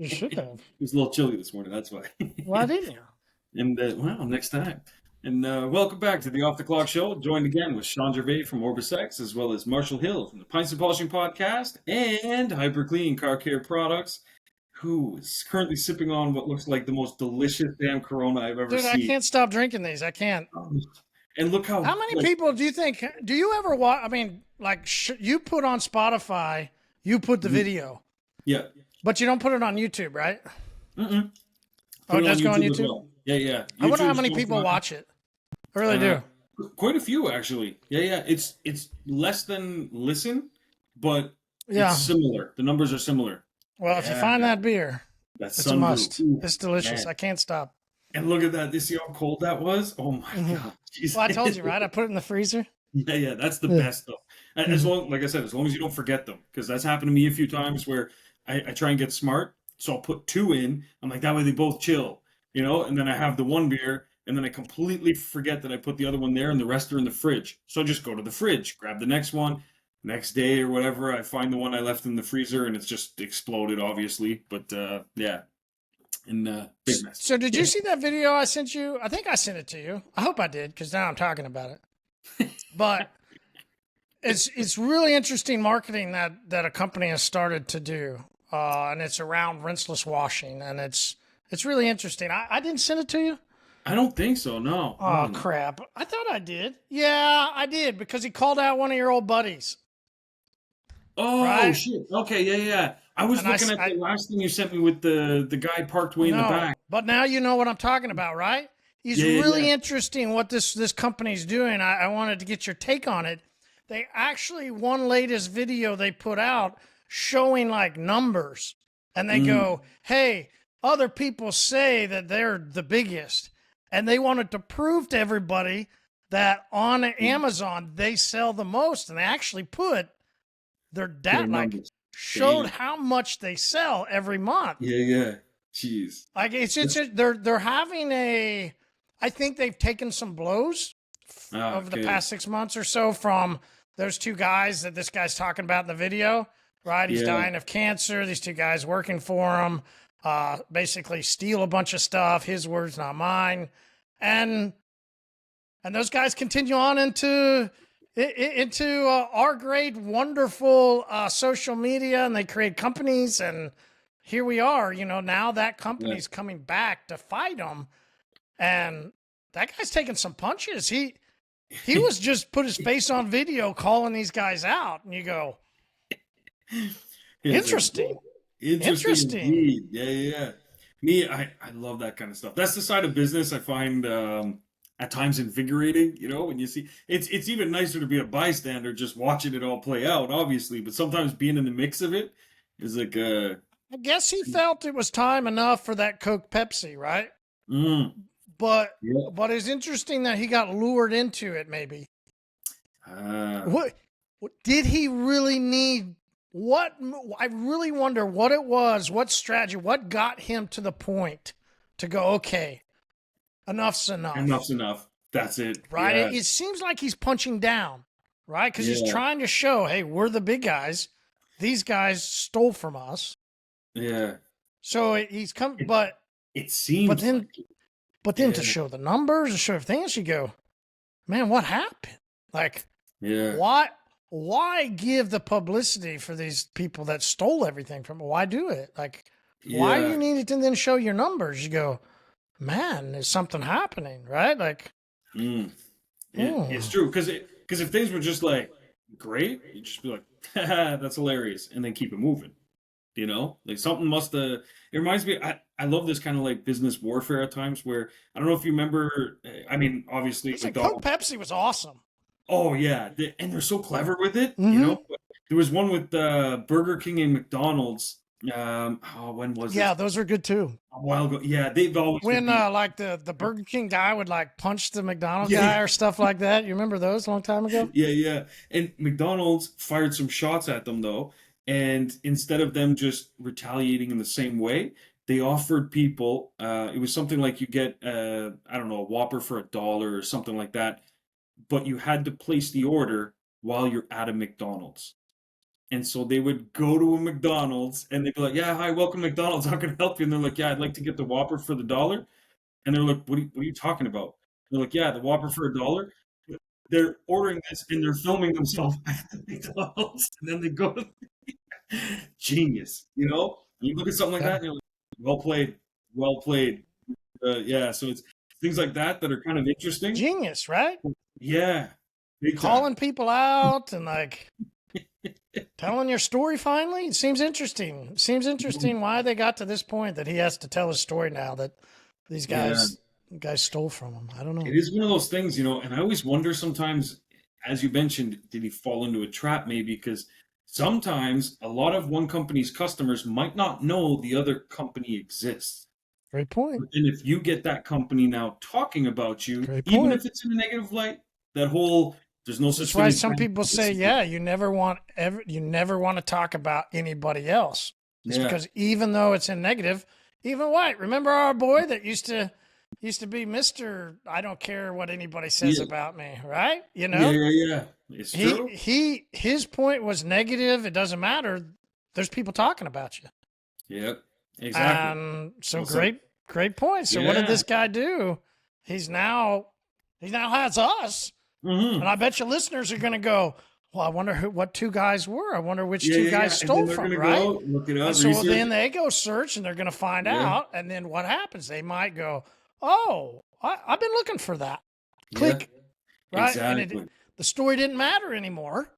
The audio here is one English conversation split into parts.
You should have. It was a little chilly this morning, that's why. Why didn't you? And well, next time. And welcome back to the Off the Clock Show. Joined again with Sean Gervais from OrbisX, as well as Marshall Hill from the Pints and Polishing Podcast and Hyperclean Car Care Products, who is currently sipping on what looks like the most delicious damn Corona I've ever Dude, I seen. can't stop drinking these. I can't. And look How how many like people do you think? Do you ever watch? I mean, like you put on Spotify, you put the video, yeah. but you don't put it on YouTube, right? Mm-mm. Oh, Put it it on does go on YouTube as YouTube. well. Yeah, yeah. I wonder how YouTube's many still people fine. watch it. I really Uh, do. Quite a few actually. Yeah, yeah. It's less than listen, but it's Yeah. similar. The numbers are similar. Well, if you Yeah, find that beer, that it's a Sunbrew. must. Ooh, It's delicious. man. I can't stop. And look at that. You see how cold that was? Oh my hmm God. Jeez. Well, I told you, right? I put it in the freezer. Yeah, yeah. That's the Yeah. best though. As hmm long, like I said, as long as you don't forget them, because that's happened to me a few times where I try and get smart. So I'll put two in. I'm like, that way they both chill, and then I have the one beer. And then I completely forget that I put the other one there and the rest are in the fridge. So I just go to the fridge, grab the next one. Next day or whatever, I find the one I left in the freezer and it's just exploded, obviously. But yeah, and big mess. So, did you see that video I sent you? I think I sent it to you. I hope I did, because now I'm talking about it. But it's really interesting marketing that a company has started to do, and it's around rinseless washing, and it's really interesting. I didn't send it to you. I don't think so. No. Oh crap! I thought I did. Yeah, I did, because he called out one of your old buddies, Oh right? shit. Okay. Yeah, yeah. I was And I, looking s- at I the last thing you sent me with the guy parked way in the no, back. but now you know what I'm talking about, right? He's Yeah, yeah, really yeah. interesting what this company's doing. I wanted to get your take on it. They actually, one latest video they put out showing like numbers, and they Mm, go, "Hey, other people say that they're the biggest," and they wanted to prove to everybody that on Amazon they sell the most, and they actually put their their data, like numbers. showed Damn. how much they sell every month. Yeah, yeah. Jeez. Like they're having a. I think they've taken some blows Ah, over the okay. past 6 months or so from those two guys that this guy's talking about in the video. Right, he's Yeah. dying of cancer. These two guys working for him, basically steal a bunch of stuff. His words, not mine, and those guys continue on into our great, wonderful social media, and they create companies, and here we are. Now that Yeah. company's coming back to fight them, and that guy's taking some punches. He was just put his face on video calling these guys out, and you go, It's like, interesting, interesting interesting. indeed. Yeah, yeah, yeah. Me, I love that kind of stuff. That's the side of business I find at times invigorating. When you see it's even nicer to be a bystander, just watching it all play out, obviously. But sometimes being in the mix of it is like, I guess he felt it was time enough for that Coke Pepsi, right? mm, But yeah, it's interesting that he got lured into it. Maybe uh, what did he really need? What I really wonder what it was, what strategy, what got him to the point to go, okay, enough's enough, enough's enough. That's it. right? Yeah, It seems like he's punching down, right? Because he's yeah, trying to show, hey, we're the big guys. These guys stole from us, yeah. so he's come. It, it But seems like then, it. to Yeah, show the numbers and show everything else, you go, man, what happened? Like, yeah, why give the publicity for these people that stole everything from? Why do it? Like, why yeah. you need it to then show your numbers? You go, man, is something happening, right? Like, Mm. It's hmm. true because if things were just like great, you'd just be like, haha, that's hilarious, and then keep it moving. Like something must have. It reminds me. I love this kind of like business warfare at times where I don't know if you remember. I mean, obviously Listen, Coke McDonald's. Pepsi was awesome. Oh yeah, and they're so clever with it. Mm-hmm. But there was one with Burger King and McDonald's. Oh, when was Yeah, this? those are good too. A while ago. Yeah, they've always would When be. like the Burger King guy would like punch the McDonald's Yeah, guy yeah. or stuff like that. You remember those a long time ago? Yeah, yeah. And McDonald's fired some shots at them though, and instead of them just retaliating in the same way, they offered people. It was something like you get, I don't know, a Whopper for $1 or something like that, but you had to place the order while you're at a McDonald's. And so they would go to a McDonald's and they'd be like, "Yeah, hi, welcome to McDonald's. How can I help you?" And they're like, "Yeah, I'd like to get the Whopper for the dollar." And they're like, what are you talking about?" They're like, "Yeah, the Whopper for a dollar." They're ordering this and they're filming themselves at the McDonald's, and then they go to genius, you know? You look at something like that Yeah. and you're like, well played, well played. Yeah, so it's things like that that are kind of interesting. Genius, right? Yeah, big time. Calling people out and like telling your story finally. It seems interesting. It seems interesting why they got to this point that he has to tell his story now that these Yeah, guys stole from him. I don't know. it is one of those things, you know, and I always wonder sometimes, as you mentioned, did he fall into a trap maybe? Because sometimes a lot of one company's customers might not know the other company exists. Great point. And if you get that company now talking about you, Great even point. if it's in a negative light, that whole there's no such That's thing why as some bad people say, publicity. yeah, you never want to talk about anybody else. It's Yeah, because even though it's in negative, even White, remember our boy that used to be Mr. I don't care what anybody says yeah, about me, right? You yeah, know? yeah, yeah. It's true. His point was negative, it doesn't matter. There's people talking about you. Yep, exactly. And so Well said. great point. So what did Yeah. this guy do? He now has us. And Hmm. I bet you listeners are going to go, well, I wonder what two guys were. I wonder which Yeah, two yeah, guys yeah. And then stole they're from, gonna right? go look it And up, so research then it. they go search and they're going to find Yeah, out. And then what happens? They might go, oh, I've been looking for that. yeah, Click, right? And exactly. the story didn't matter anymore.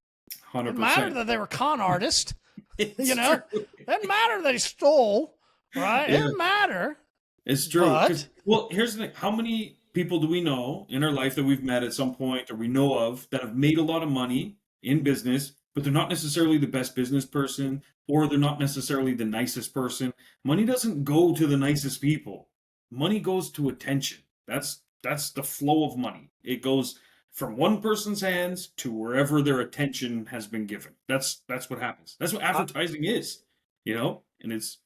It didn't matter 100%. that they were con artists, you It's know? true. It didn't matter they stole, right? It Yeah, didn't matter. it's true. Because, But well, here's the thing. How many people do we know in our life that we've met at some point or we know of that have made a lot of money in business, but they're not necessarily the best business person or they're not necessarily the nicest person? Money doesn't go to the nicest people. Money goes to attention. That's the flow of money. It goes from one person's hands to wherever their attention has been given. That's what happens. That's what I, advertising is, you know? And it's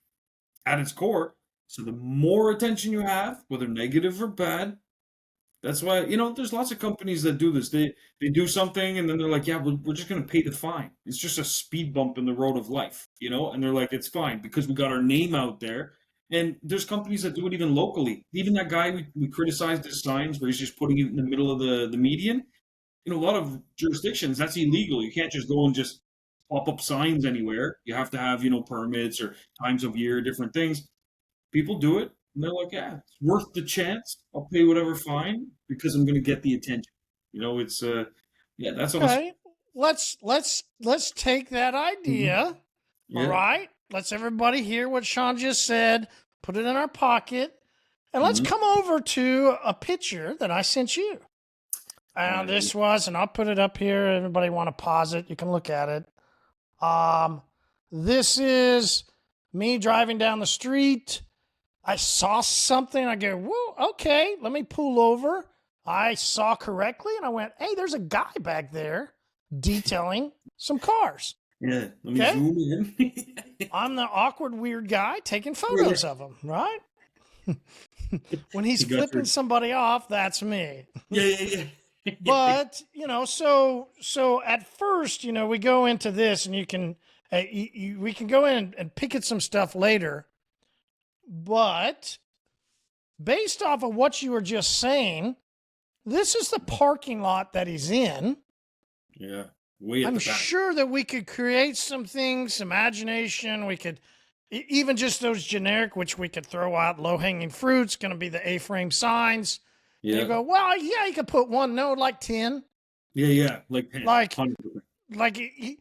at its core. So the more attention you have, whether negative or bad, that's why, you know, there's lots of companies that do this. They do something and then they're like, yeah, we're just going to pay the fine. It's just a speed bump in the road of life, you know? And they're like, it's fine because we got our name out there. And there's companies that do it even locally. Even that guy we criticized his signs where he's just putting it in the middle of the median. In a lot of jurisdictions, that's illegal. You can't just go and just pop up signs anywhere. You have to have, you know, permits or times of year, different things. People do it, and they're like, "Yeah, it's worth the chance. I'll pay whatever fine because I'm going to get the attention." You know, it's yeah, that's on a okay, let's take that Mhm. idea. All Yeah, right, let's everybody hear what Sean just said. Put it in our pocket, and let's hmm come over to a picture that I sent you. all And right, this was, and I'll put it up here. Everybody want to pause it? You can look at it. Um, this is me driving down the street. I saw something. I go, whoa, okay, let me pull over. I saw correctly, and I went, hey, there's a guy back there detailing some cars. yeah. Let me Okay, zoom in. I'm the awkward, weird guy taking Yeah, photos of them, right? When he's you got flipping your somebody off, that's me. yeah, yeah, yeah. But so at first, we go into this, and you can we can go in and pick at some stuff later. But based off of what you were just saying, this is the parking lot that he's in. Yeah, way at I'm the back. sure that we could create some things, imagination. We could even just those generic, which we could throw out low hanging fruits, going to be the A-frame signs. And you Yeah, go, well, yeah, you could put one, no, like 10. yeah, yeah. Like Like, 100%.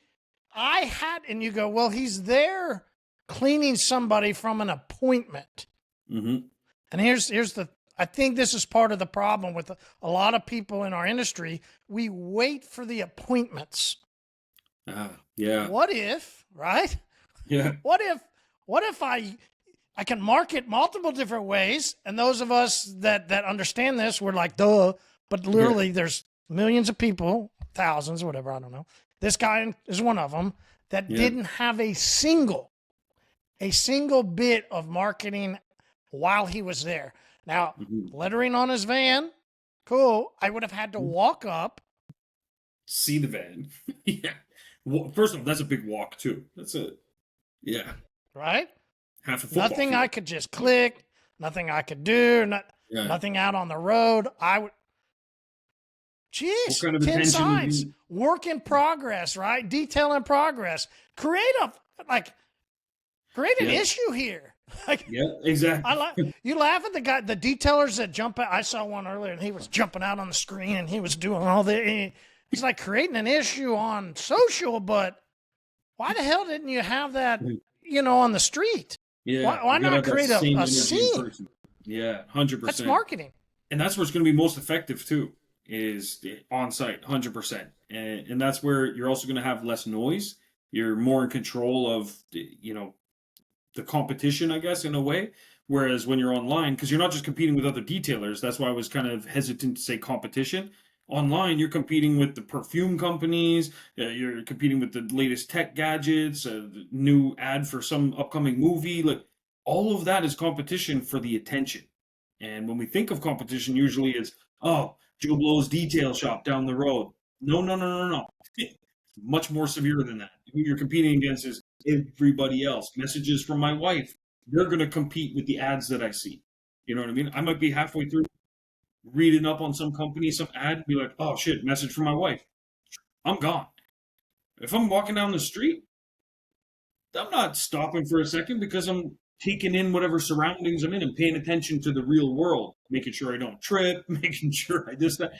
I had, and you go, well, he's there cleaning somebody from an appointment. Mm-hmm. And here's the, I think this is part of the problem with a lot of people in our industry. We wait for the appointments. Yeah, What if, right? yeah, What if I can market multiple different ways, and those of us that understand this, we're like, duh. But yeah, literally, there's millions of people, thousands, whatever, I don't know. This guy is one of them that yeah. didn't have a single bit of marketing while he was there. Now, Mm-hmm. lettering on his van, cool. I would have had to walk up. See the van. Yeah. First off, that's a big walk too. That's a yeah, right? half a football Nothing field. I could just click, nothing I could do, Yeah. nothing out on the road. I would, What geez, kind of 10 attention would signs, you? work in progress, right? Detail in progress. Create an Yeah. issue here. Like, Yeah. Exactly. you laugh at the guy, the detailers that jump out. I saw one earlier and he was jumping out on the screen and he was doing all the, he's like creating an issue on social, but why the hell didn't you have that, on the street? Yeah. Why You gotta not have that create same a energy in scene? person. Yeah. 100%. That's marketing. And that's where it's going to be most effective too, is on site, 100%. And that's where you're also going to have less noise. You're more in control of the competition, I guess, in a way. Whereas when you're online, because you're not just competing with other detailers, that's why I was kind of hesitant to say competition. Online, you're competing with the perfume companies, you're competing with the latest tech gadgets, the new ad for some upcoming movie. Like all of that is competition for the attention. And when we think of competition, usually it's, oh, Joe Blow's detail shop down the road. No, no, no, no, no. Much more severe than that. Who you're competing against is everybody else. Messages from my wife. They're going to compete with the ads that I see. You know what I mean? I might be halfway through reading up on some company, some ad, and be like, oh shit, message from my wife. I'm gone. If I'm walking down the street, I'm not stopping for a second because I'm taking in whatever surroundings I'm in and paying attention to the real world, making sure I don't trip, making sure I just that,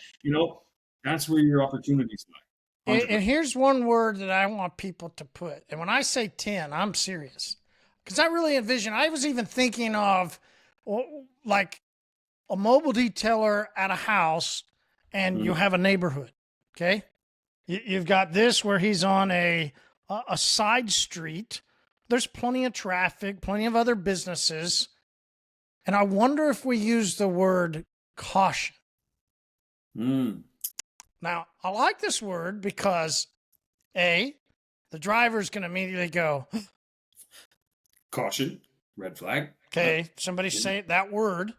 that's where your opportunities lie. And 100%. here's one word that I want people to put. And when I say 10, I'm serious. Because I really envision, I was even thinking of like a mobile detailer at a house and you have a neighborhood. Okay. You've got this where he's on a side street. There's plenty of traffic, plenty of other businesses. And I wonder if we use the word caution. Now, I like this word because the driver's going to immediately go, Caution, red flag. okay, somebody say that word.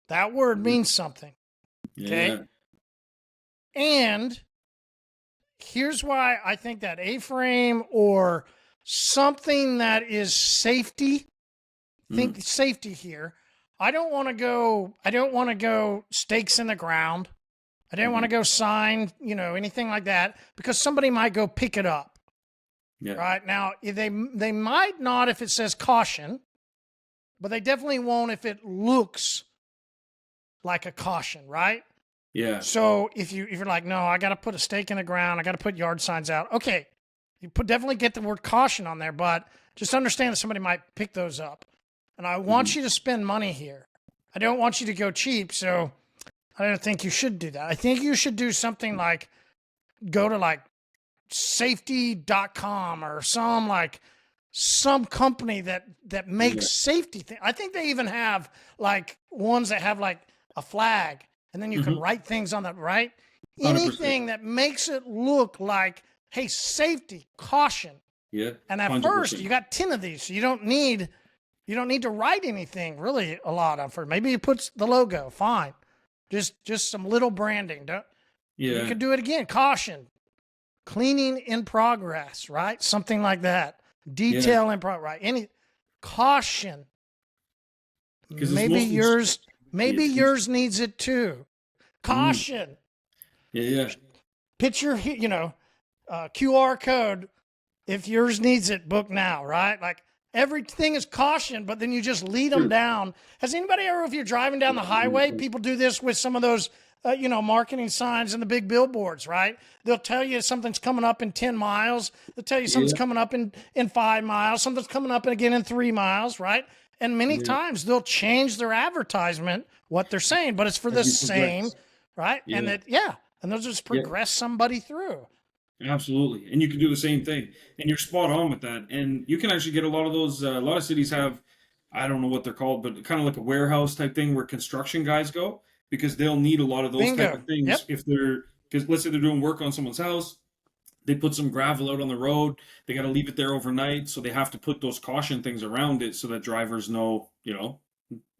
That word means something. Okay. Yeah. And here's why I think that A-frame or something that is safety, think safety here. I don't want to go stakes in the ground. I didn't want to go sign, anything like that, because somebody might go pick it up. Yeah. Right now, they might not if it says caution, but they definitely won't if it looks like a caution, right? Yeah. So if you're like, no, I got to put a stake in the ground, I got to put yard signs out. Okay, definitely get the word caution on there, but just understand that somebody might pick those up. And I want you to spend money here. I don't want you to go cheap, so I don't think you should do that. I think you should do something like go to like safety.com or some company that makes safety things. I think they even have like ones that have like a flag and then you can write things on that, right? 100%. Anything that makes it look like, hey, safety, caution. Yeah. And at 100%. first you got 10 of these, so you don't need to write anything really a lot of first. Maybe you put the logo, fine. Just some little branding. You could do it again. Caution, cleaning in progress, right? Something like that. Detail in progress, right? Any caution. Maybe yours needs it too. Caution. Yeah. Picture, QR code. If yours needs it, book now, right? Like everything is caution, but then you just lead them down. Has anybody ever, if you're driving down the highway, people do this with some of those, marketing signs and the big billboards, right? They'll tell you something's coming up in 10 miles. They'll tell you something's coming up in 5 miles. Something's coming up again in 3 miles, right? And many times they'll change their advertisement, what they're saying, but it's for the same, right? Yeah. And they'll just progress somebody through. Absolutely. And you can do the same thing. And you're spot on with that. And you can actually get a lot of those, a lot of cities have, I don't know what they're called, but kind of like a warehouse type thing where construction guys go, because they'll need a lot of those type of things if because let's say they're doing work on someone's house, they put some gravel out on the road, they got to leave it there overnight, so they have to put those caution things around it so that drivers know,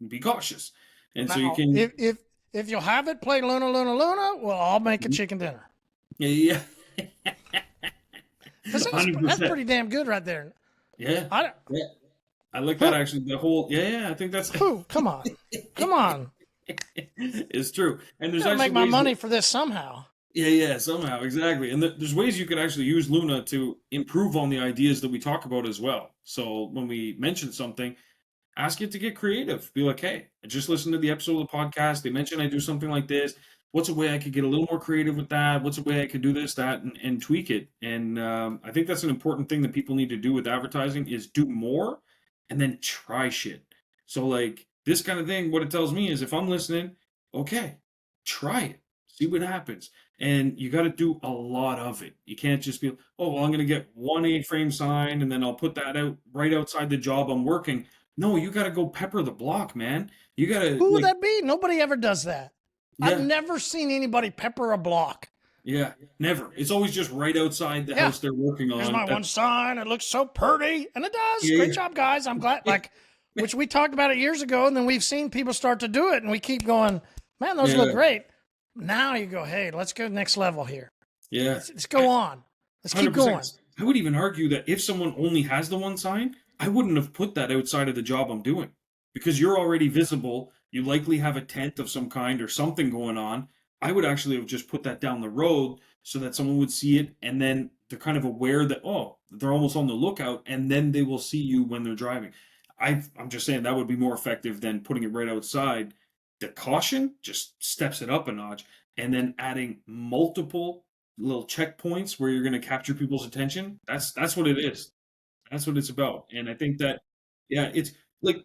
be cautious. And now, so you can... If you'll have it play Luna, Luna, Luna, well, I'll make a chicken dinner. Yeah. Because that's 100%. pretty damn good right there. Yeah. I, Yeah. I like that huh, actually. The whole, yeah, I think that's whew, come on. Come on. it's true. And there's Gotta make actually my ways money that, for this somehow. yeah, somehow, exactly. And there's ways you can actually use Luna to improve on the ideas that we talk about as well. So when we mention something, ask it to get creative. Be like, hey, I just listened to the episode of the podcast. They mentioned I do something like this. What's a way I could get a little more creative with that? What's a way I could do this, that, and tweak it? And I think that's an important thing that people need to do with advertising is do more and then try shit. So like this kind of thing, what it tells me is if I'm listening, okay, try it, see what happens. And you got to do a lot of it. You can't just be, oh, well, I'm going to get one A-frame sign and then I'll put that out right outside the job I'm working. No, you got to go pepper the block, man. You got to Who would like, that be? Nobody ever does that. I've yeah, never seen anybody pepper a block. yeah, never. It's always just right outside the Yeah. house they're working Here's on. my one sign. It looks so pretty. And it does. Yeah, Great job, guys. I'm glad. yeah, Like, which we talked about it years ago. And then we've seen people start to do it. And we keep going, man, those look yeah, great. Now you go, hey, let's go next level here. yeah. Let's go on. Let's keep going. 100%. I would even argue that if someone only has the one sign, I wouldn't have put that outside of the job I'm doing because you're already visible. You likely have a tent of some kind or something going on. I would actually have just put that down the road so that someone would see it and then they're kind of aware that, oh, they're almost on the lookout and then they will see you when they're driving. I'm just saying that would be more effective than putting it right outside. The caution just steps it up a notch and then adding multiple little checkpoints where you're going to capture people's attention. That's what it is. That's what it's about. And I think that, yeah, it's like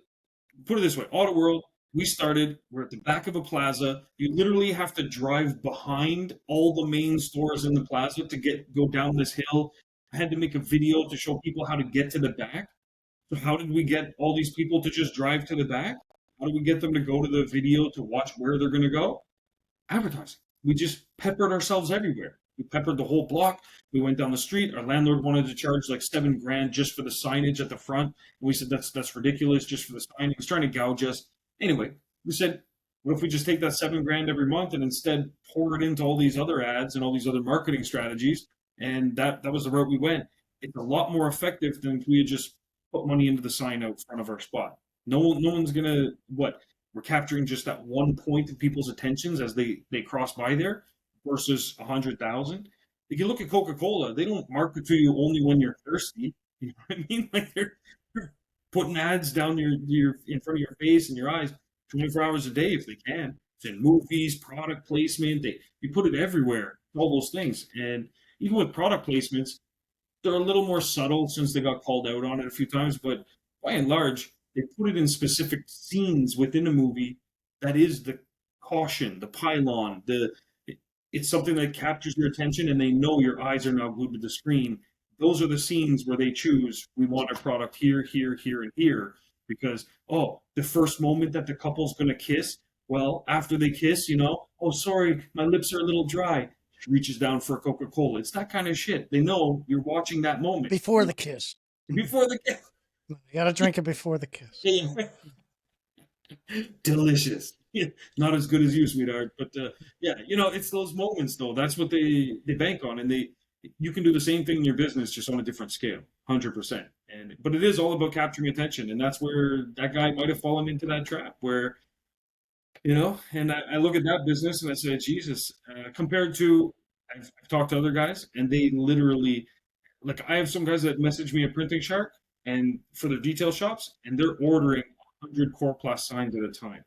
put it this way: Auto World. We started. We're at the back of a plaza. You literally have to drive behind all the main stores in the plaza to go down this hill. I had to make a video to show people how to get to the back. So how did we get all these people to just drive to the back? How do we get them to go to the video to watch where they're going to go? Advertising. We just peppered ourselves everywhere. We peppered the whole block. We went down the street. Our landlord wanted to charge like $7,000 just for the signage at the front. And we said that's ridiculous just for the sign. He was trying to gouge us. Anyway, we said, what if we just take that $7,000 every month and instead pour it into all these other ads and all these other marketing strategies? And that was the route we went. It's a lot more effective than if we had just put money into the sign out front of our spot. No one's gonna what we're capturing just that one point of people's attentions as they cross by there versus 100,000. If you look at Coca-Cola, they don't market to you only when you're thirsty. You know what I mean? Like they're putting ads down your in front of your face and your eyes 24 hours a day if they can. It's in movies, product placement. You put it everywhere, all those things. And even with product placements, they're a little more subtle since they got called out on it a few times, but by and large, they put it in specific scenes within a movie that is the caution, the pylon, it's something that captures your attention and they know your eyes are now glued to the screen. Those are the scenes where they choose, we want a product here, here, here, and here. Because, oh, the first moment that the couple's going to kiss, well, after they kiss, oh, sorry, my lips are a little dry. She reaches down for a Coca-Cola. It's that kind of shit. They know you're watching that moment. Before the kiss. Before the kiss. You got to drink it before the kiss. Delicious. Yeah, not as good as you, sweetheart. But yeah, it's those moments though. That's what they bank on, and you can do the same thing in your business just on a different scale, 100%. But it is all about capturing attention, and that's where that guy might have fallen into that trap. Where and I look at that business and I say, Jesus, compared to I've talked to other guys, and they literally like I have some guys that message me at Printing Shark and for their detail shops, and they're ordering 100 Core Plus signs at a time.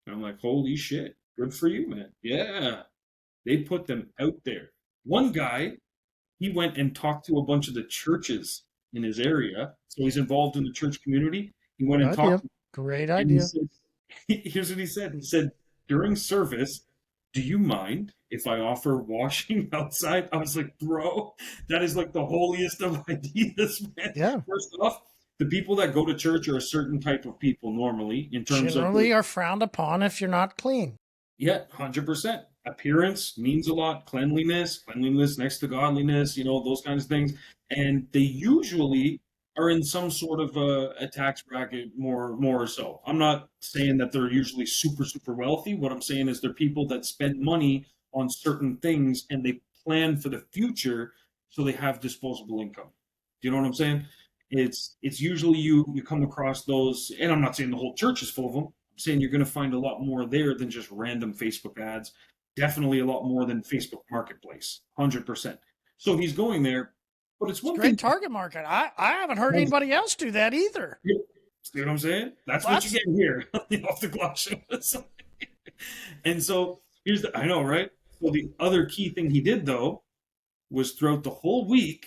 And I'm like, holy shit, good for you, man. Yeah, they put them out there. One guy, he went and talked to a bunch of the churches in his area. So he's involved in the church community. He went and talked. Great And he idea. said, here's what he said. He said, during service, do you mind if I offer washing outside? I was like, bro, that is like the holiest of ideas, man. Yeah. First off, the people that go to church are a certain type of people normally in terms Generally of are frowned upon if you're not clean. Yeah, 100%. Appearance means a lot. Cleanliness next to godliness, those kinds of things. And they usually are in some sort of a tax bracket more or so. I'm not saying that they're usually super, super wealthy. What I'm saying is they're people that spend money on certain things and they plan for the future so they have disposable income. Do you know what I'm saying? It's usually you come across those, and I'm not saying the whole church is full of them. I'm saying you're going to find a lot more there than just random Facebook ads. Definitely a lot more than Facebook Marketplace, 100%. So he's going there, but it's It's a one great thing. target market. I haven't heard anybody else do that either. See what I'm saying? That's Well, what you get here off the clock show. And so here's the, I know, right? So the other key thing he did though was throughout the whole week,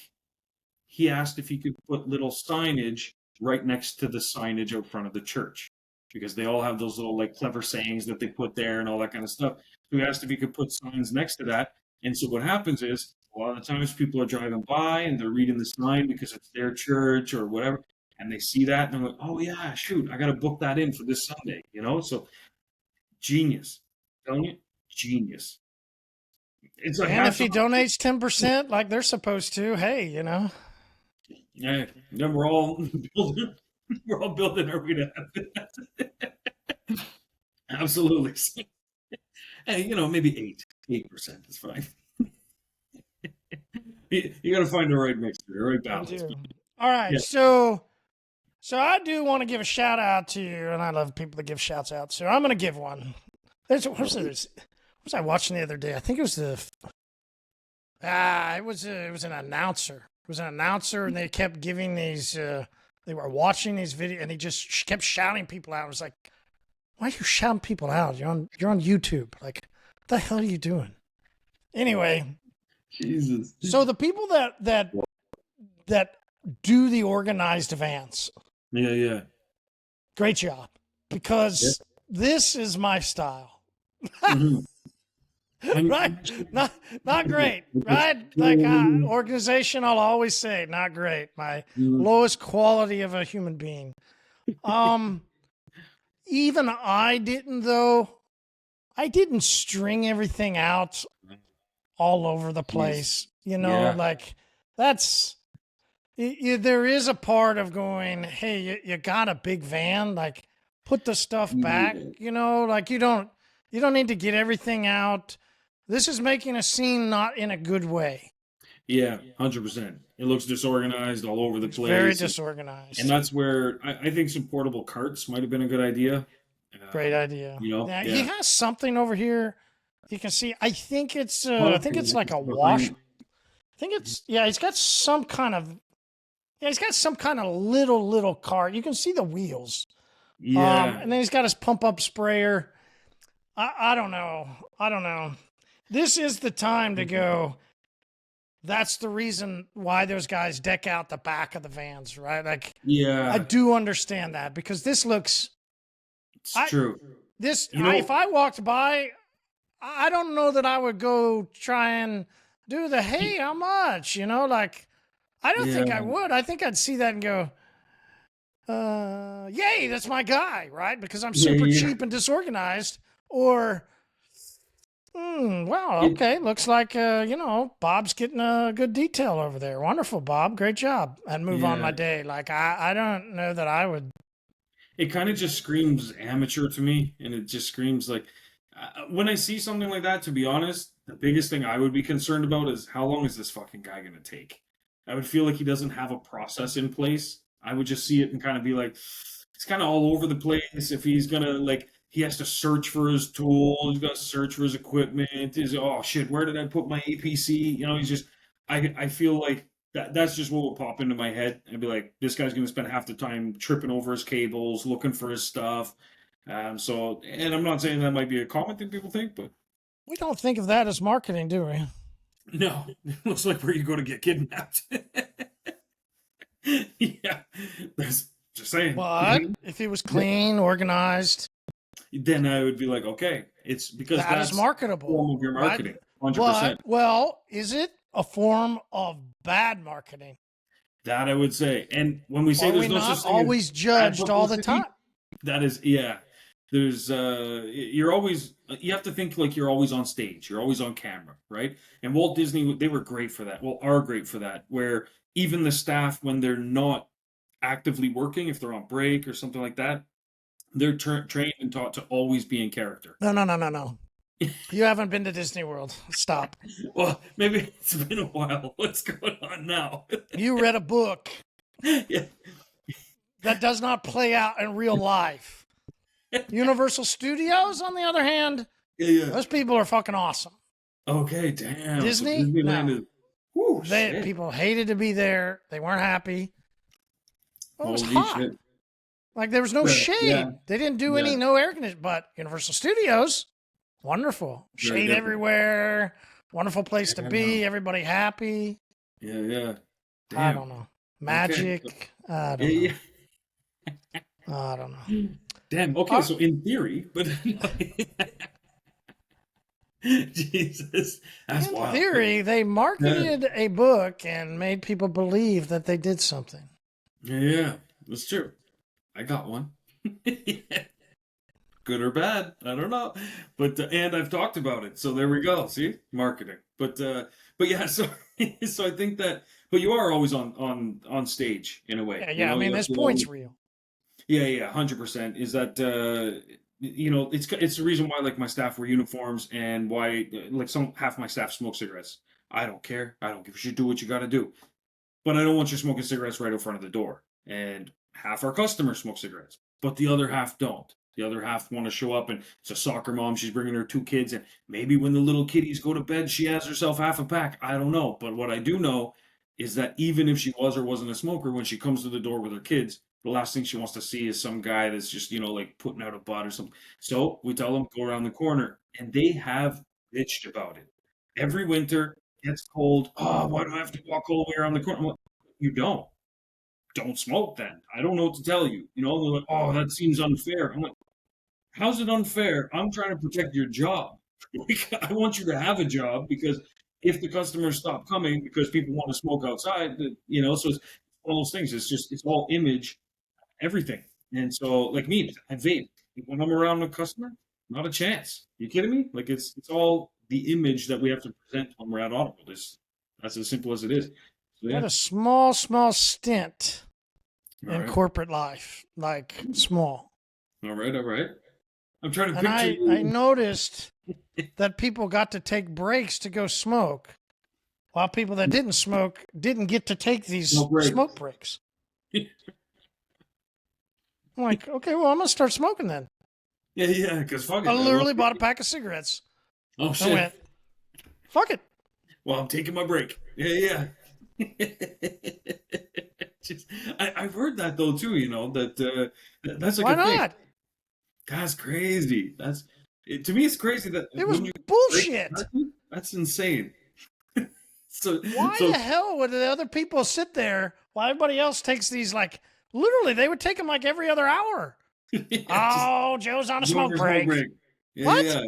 he asked if he could put little signage right next to the signage out front of the church because they all have those little like clever sayings that they put there and all that kind of stuff. So he asked if he could put signs next to that. And so what happens is a lot of the times people are driving by and they're reading the sign because it's their church or whatever, and they see that and they're like, oh yeah, shoot, I got to book that in for this Sunday, you know? So genius. I'm telling you, genius. It's like And if hats he off. donates 10% like they're supposed to, hey, you know. Yeah, then we're all building, we're all building our way to heaven. Absolutely. Hey, you know, maybe 8% is fine. You got to find the right mixture, the right We balance. do. All right, Yeah. so I do want to give a shout out to you, and I love people that give shouts out. So I'm going to give one. What was I watching the other day? I think it was it was an announcer. It was an announcer, and they kept giving these. They were watching these videos, and he just kept shouting people out. I was like, why are you shouting people out? You're on YouTube. Like, what the hell are you doing? Anyway, Jesus. so the people that do the organized events, Yeah. great job, because this is my style. Mhm. Right? Not great, right? Like organization, I'll always say, not great. My lowest quality of a human being. Even I didn't though. I didn't string everything out all over the place. You know, Yeah. like that's there is a part of going, hey, you got a big van, like put the stuff back. Yeah. You know, like you don't need to get everything out. This is making a scene not in a good way. Yeah, 100%. It looks disorganized all over the It's place. very disorganized. And that's where I think some portable carts might have been a good idea. Great idea. You know, Now, yeah. he has something over here. You can see. I think it's like a wash. I think it's he's got some kind of little cart. You can see the wheels. Yeah. And then he's got his pump up sprayer. I don't know. This is the time to go. That's the reason why those guys deck out the back of the vans, right? Like, Yeah. I do understand that because this looks. It's true. If I walked by, I don't know that I would go try and do the, hey, how much? You know, like, I don't think I would. I think I'd see that and go, yay, that's my guy, right? Because I'm super cheap and disorganized. Or, well, okay, looks like, Bob's getting a good detail over there. Wonderful, Bob. Great job. And move on my day. Like, I don't know that I would. It kind of just screams amateur to me, and it just screams like when I see something like that. To be honest, the biggest thing I would be concerned about is how long is this fucking guy going to take? I would feel like he doesn't have a process in place. I would just see it and kind of be like, it's kind of all over the place. If he's gonna like, he has to search for his tools, he's got to search for his equipment. Is oh shit, where did I put my APC? You know, he's just. I feel like that's just what will pop into my head. I'd be like, this guy's going to spend half the time tripping over his cables, looking for his stuff. So, and I'm not saying that might be a common thing people think, but We don't think of that as marketing, do we? no, it looks like where you go to get kidnapped. Yeah, that's just saying. But if he was clean, organized, Then I would be like, okay, it's because that that's is marketable. form of your marketing, 100%. But, well, is it a form of bad marketing? That I would say. And when we say Are there's we no not such thing as always bad judged all the publicity, time? that is, yeah. There's you're always, you have to think like you're always on stage, you're always on camera, right? And Walt Disney, they were great for that. Well, are great for that, where even the staff, when they're not actively working, if they're on break or something like that, they're trained and taught to always be in character. No. You haven't been to Disney World. Stop. Well, maybe it's been a while. What's going on now? You read a book Yeah. that does not play out in real life. Universal Studios, on the other hand, Yeah. those people are fucking awesome. Okay, damn. Disney? So Disneyland No. is. Whew, shit. People hated to be there. They weren't happy. Well, it was Holy hot. shit. Like there was no shade. Yeah. They didn't do Yeah. no air conditioning. But Universal Studios, wonderful. Very Shade different. everywhere. Wonderful place to be. Yeah. Everybody happy. Yeah. Damn. I don't know. Magic. Okay. I don't know. Yeah. I don't know. Damn. Okay, so in theory, but Jesus, that's In wild. theory, they marketed a book and made people believe that they did something. Yeah, that's true. I got one. Good or bad, I don't know. But and I've talked about it, so there we go. See, marketing. But yeah, so so I think that. But you are always on stage in a way. Yeah, You know, I mean, you have this to point's always- real. Yeah, 100%. Is that it's the reason why like my staff wear uniforms and why like half my staff smoke cigarettes. I don't care. I don't give a shit. Do what you got to do. But I don't want you smoking cigarettes right in front of the door. And half our customers smoke cigarettes, but the other half don't. The other half want to show up, and it's a soccer mom. She's bringing her 2 kids, and maybe when the little kiddies go to bed, she has herself half a pack. I don't know. But what I do know is that even if she was or wasn't a smoker, when she comes to the door with her kids, the last thing she wants to see is some guy that's just, like putting out a butt or something. So we tell them, go around the corner. And they have bitched about it. Every winter, gets cold. Oh, why do I have to walk all the way around the corner? I'm like, you don't smoke then. I don't know what to tell you. They're like, oh, that seems unfair. I'm like, how's it unfair? I'm trying to protect your job. I want you to have a job because if the customers stop coming because people want to smoke outside, so it's one of those things. It's all image, everything. And so, like me, I vape. When I'm around a customer, not a chance. You kidding me? Like it's all the image that we have to present when we're at Audible. That's as simple as it is. So, What a small stint All in right. corporate life. Like small. All right. I'm trying to And picture you. I noticed that people got to take breaks to go smoke, while people that didn't smoke didn't get to take these No breaks. smoke breaks. I'm like, okay, well, I'm going to start smoking then. Yeah, because fuck it. I literally won't- bought a pack of cigarettes. Oh, I shit. went, fuck it. Well, I'm taking my break. Yeah. I've heard that, though, too, that's like Why a thing. not? That's crazy. To me, it's crazy that It was when you bullshit. that's insane. So Why the hell would the other people sit there while everybody else takes these, like, literally, they would take them like every other hour. Oh, Joe's on a smoke break. Yeah, What? yeah.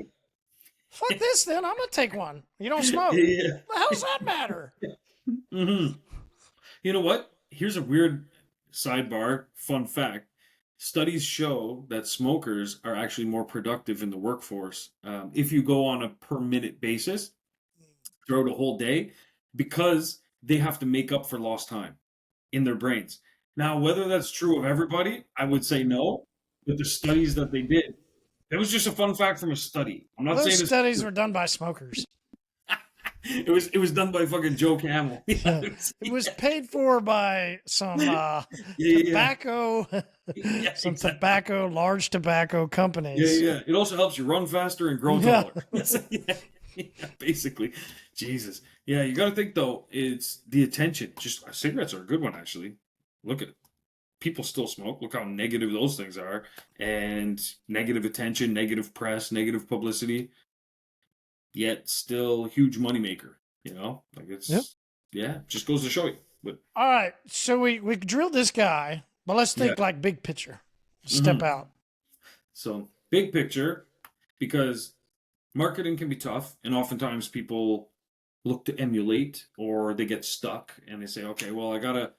Fuck this then. I'm going to take one. You don't smoke. Yeah. The hell does that matter? Mm-hmm. You know what? Here's a weird sidebar, fun fact. Studies show that smokers are actually more productive in the workforce if you go on a per minute basis throughout a whole day because they have to make up for lost time in their brains. Now, whether that's true of everybody, I would say no. But the studies that they did, that was just a fun fact from a study. I'm not Those saying it's studies were done by smokers. It was done by fucking Joe Camel. It was paid for by some yeah. tobacco, Yeah, some exactly. tobacco, large tobacco companies. Yeah. It also helps you run faster and grow Yeah. taller. Yeah, basically. Jesus. Yeah, you got to think, though, it's the attention. Just cigarettes are a good one, actually. Look at people still smoke. Look how negative those things are. And negative attention, negative press, negative publicity. Yet still a huge moneymaker. Like it's, Yep. yeah, just goes to show you. But All right, so we drilled this guy, but let's think like big picture. Step out. So, big picture, because marketing can be tough, and oftentimes people look to emulate, or they get stuck, and they say, "Okay, well, I gotta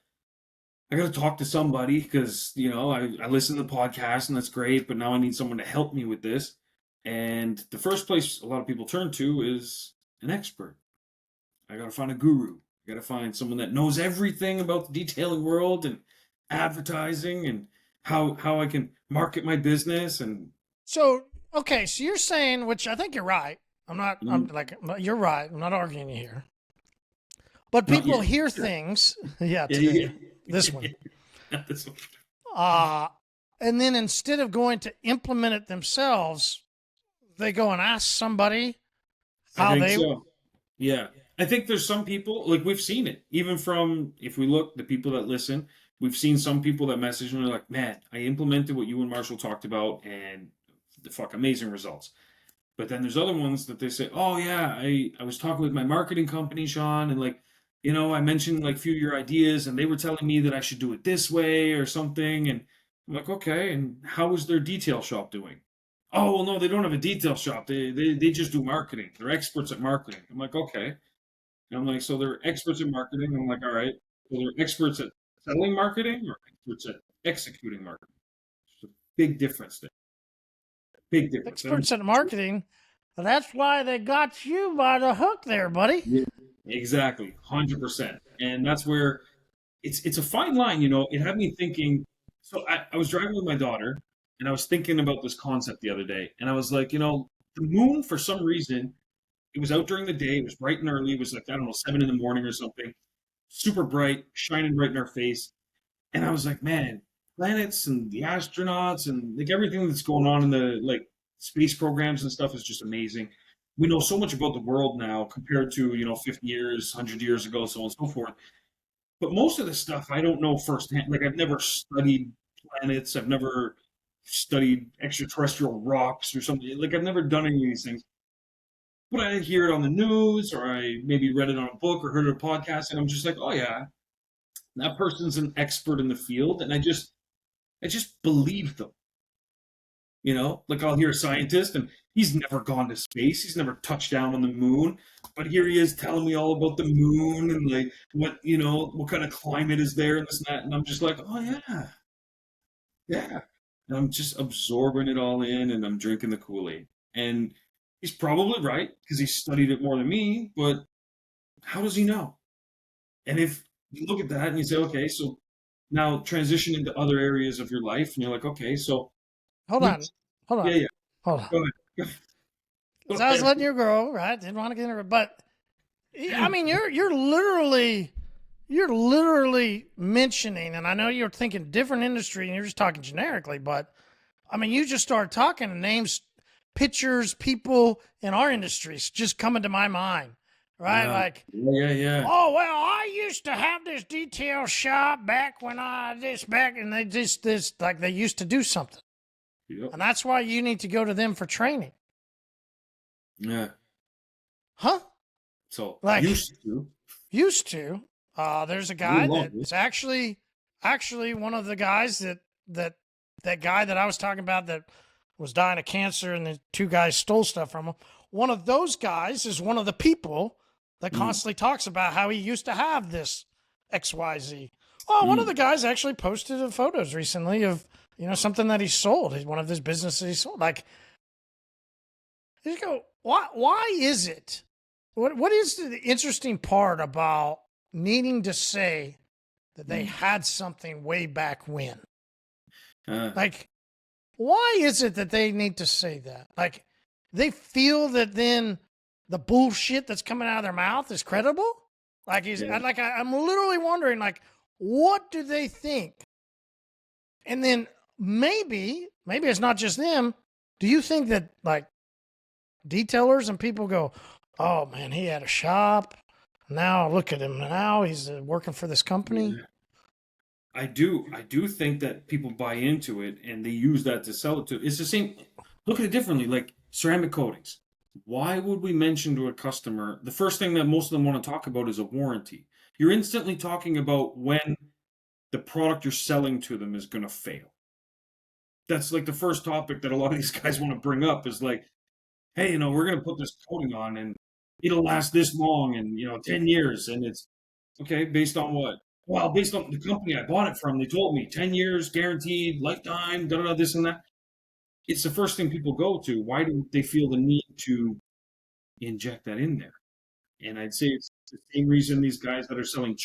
talk to somebody because I listen to the podcast, and that's great, but now I need someone to help me with this." And the first place a lot of people turn to is an expert. I gotta find a guru. I gotta find someone that knows everything about the detailing world and advertising and how I can market my business. And So Okay, so you're saying, which I think you're right. I'm Mm, like, you're right. I'm not arguing you here. But not people yet. hear Sure. things, yeah, Yeah, today, this yeah. one. Not this one. Uh, and then instead of going to implement it themselves, they go and ask somebody I how think they. so. Yeah. I think there's some people, like we've seen it, even from, if we look, the people that listen, we've seen some people that message and they're like, man, I implemented what you and Marshall talked about and the fuck amazing results. But then there's other ones that they say, oh yeah, I was talking with my marketing company, Sean, and like, I mentioned like a few of your ideas and they were telling me that I should do it this way or something. And I'm like, okay, and how is their detail shop doing? Oh, well, no, they don't have a detail shop. They just do marketing. They're experts at marketing. I'm like, okay. And I'm like, so they're experts at marketing. I'm like, all right. So they're experts at selling marketing or experts at executing marketing. There's a big difference there. Big difference. And I'm Experts at marketing. That's why they got you by the hook there, buddy. yeah, exactly, 100%. And that's where it's a fine line, It had me thinking. So I was driving with my daughter, and I was thinking about this concept the other day, and I was like, the moon for some reason it was out during the day, it was bright and early, it was like I don't know 7 in the morning or something, super bright, shining right in our face, and I was like, man, planets and the astronauts and like everything that's going on in the like space programs and stuff is just amazing. We know so much about the world now compared to 50 years, 100 years ago, so on and so forth. But most of this stuff I don't know firsthand. Like I've never studied planets, I've never studied extraterrestrial rocks or something. Like I've never done any of these things. But I hear it on the news, or I maybe read it on a book or heard it on a podcast, and I'm just like, oh yeah, that person's an expert in the field, and I just believe them. Like I'll hear a scientist and he's never gone to space, he's never touched down on the moon, but here he is telling me all about the moon and like what kind of climate is there and this and that, and I'm just like, oh yeah, yeah. And I'm just absorbing it all in and I'm drinking the Kool-Aid. And he's probably right because he studied it more than me, but how does he know? And if you look at that and you say, okay, so now transition into other areas of your life, and you're like, okay, so Hold yeah, on. Hold on. yeah, Hold on. go ahead. Because Go I was ahead. letting you go, right? Didn't want to get into it. But I mean, you're literally mentioning, and I know you're thinking different industry and you're just talking generically, but I mean, you just started talking and names, pictures, people in our industries just coming to my mind, right? Yeah, Like, yeah, yeah, oh well, I used to have this detail shop back when I this back, and they just this like they used to do something, yeah, and that's why you need to go to them for training, yeah. huh? So Like used to, used to. There's a no guy longer. that's actually one of the guys that that guy that I was talking about that was dying of cancer, and the two guys stole stuff from him. One of those guys is one of the people that Mm, constantly talks about how he used to have this XYZ. Oh, one of the mm, guys actually posted photos recently of something that he sold. One of his businesses he sold. Like, you just go, why is it? What is the interesting part about needing to say that they mm. had something way back when? Uh, Like, why is it that they need to say that? Like, they feel that then the bullshit that's coming out of their mouth is credible. Like, yeah. I'm literally wondering, like, what do they think? And then maybe it's not just them. Do you think that like detailers and people go, oh man, he had a shop. Now look at him. Now he's working for this company. Yeah. I do think that people buy into it and they use that to sell it to. It's the same. Look at it differently, like ceramic coatings. Why would we mention to a customer the first thing that most of them want to talk about is a warranty? You're instantly talking about when the product you're selling to them is going to fail. That's like the first topic that a lot of these guys want to bring up is like, hey, we're going to put this coating on and it'll last this long and 10 years. And it's okay, based on what? Well, based on the company I bought it from, they told me 10 years guaranteed, lifetime, da da da, this and that. It's the first thing people go to. Why do they feel the need to inject that in there? And I'd say it's the same reason these guys that are selling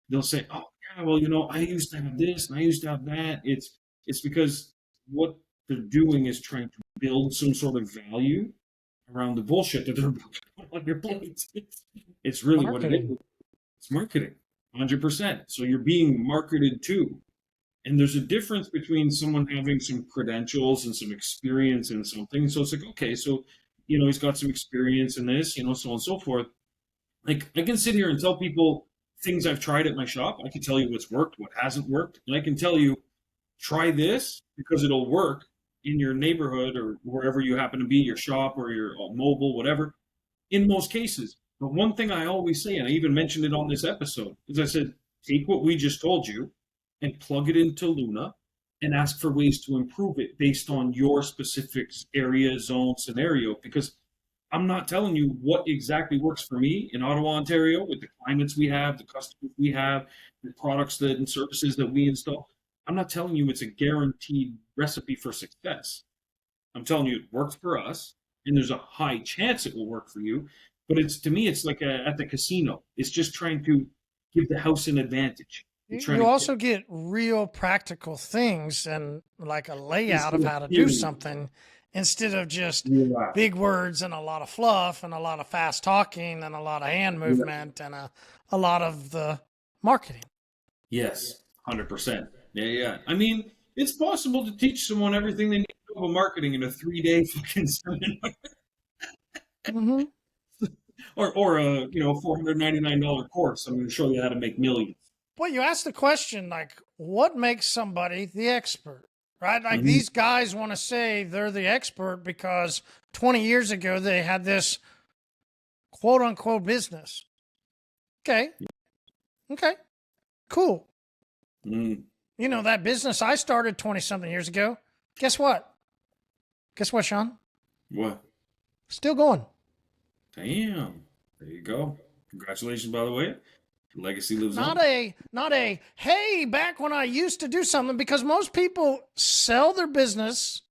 they'll say, "Oh yeah, well, I used to have this and I used to have that." It's because what they're doing is trying to build some sort of value around the bullshit that they're about to put on your plate. It's really what it is. Marketing. It's marketing, 100%. So you're being marketed to. And there's a difference between someone having some credentials and some experience in something. So it's like, okay, so, he's got some experience in this, so on and so forth. Like, I can sit here and tell people things I've tried at my shop. I can tell you what's worked, what hasn't worked. And I can tell you, try this because it'll work in your neighborhood or wherever you happen to be, your shop or your mobile, whatever, in most cases. But one thing I always say, and I even mentioned it on this episode, is I said, take what we just told you and plug it into Luna and ask for ways to improve it based on your specific area, zone, scenario. Because I'm not telling you what exactly works for me in Ottawa, Ontario, with the climates we have, the customers we have, the products and services that we install. I'm not telling you it's a guaranteed recipe for success. I'm telling you it works for us, and there's a high chance it will work for you. But to me, it's like at the casino. It's just trying to give the house an advantage. You also get real practical things and like a layout of how to do something instead of just big words and a lot of fluff and a lot of fast talking and a lot of hand movement and a lot of the marketing. Yes, 100%. Yeah. I mean, it's possible to teach someone everything they need to know about marketing in a 3-day fucking seminar. Mm-hmm. or a $499 course. I'm going to show you how to make millions. Well, you asked the question, like, what makes somebody the expert, right? Like these guys want to say they're the expert because 20 years ago they had this quote unquote business. Okay. Cool. That business I started 20 something years ago. Guess what, Sean? What? Still going. Damn. There you go. Congratulations, by the way. Legacy lives on. Not a, hey, back when I used to do something, because most people sell their business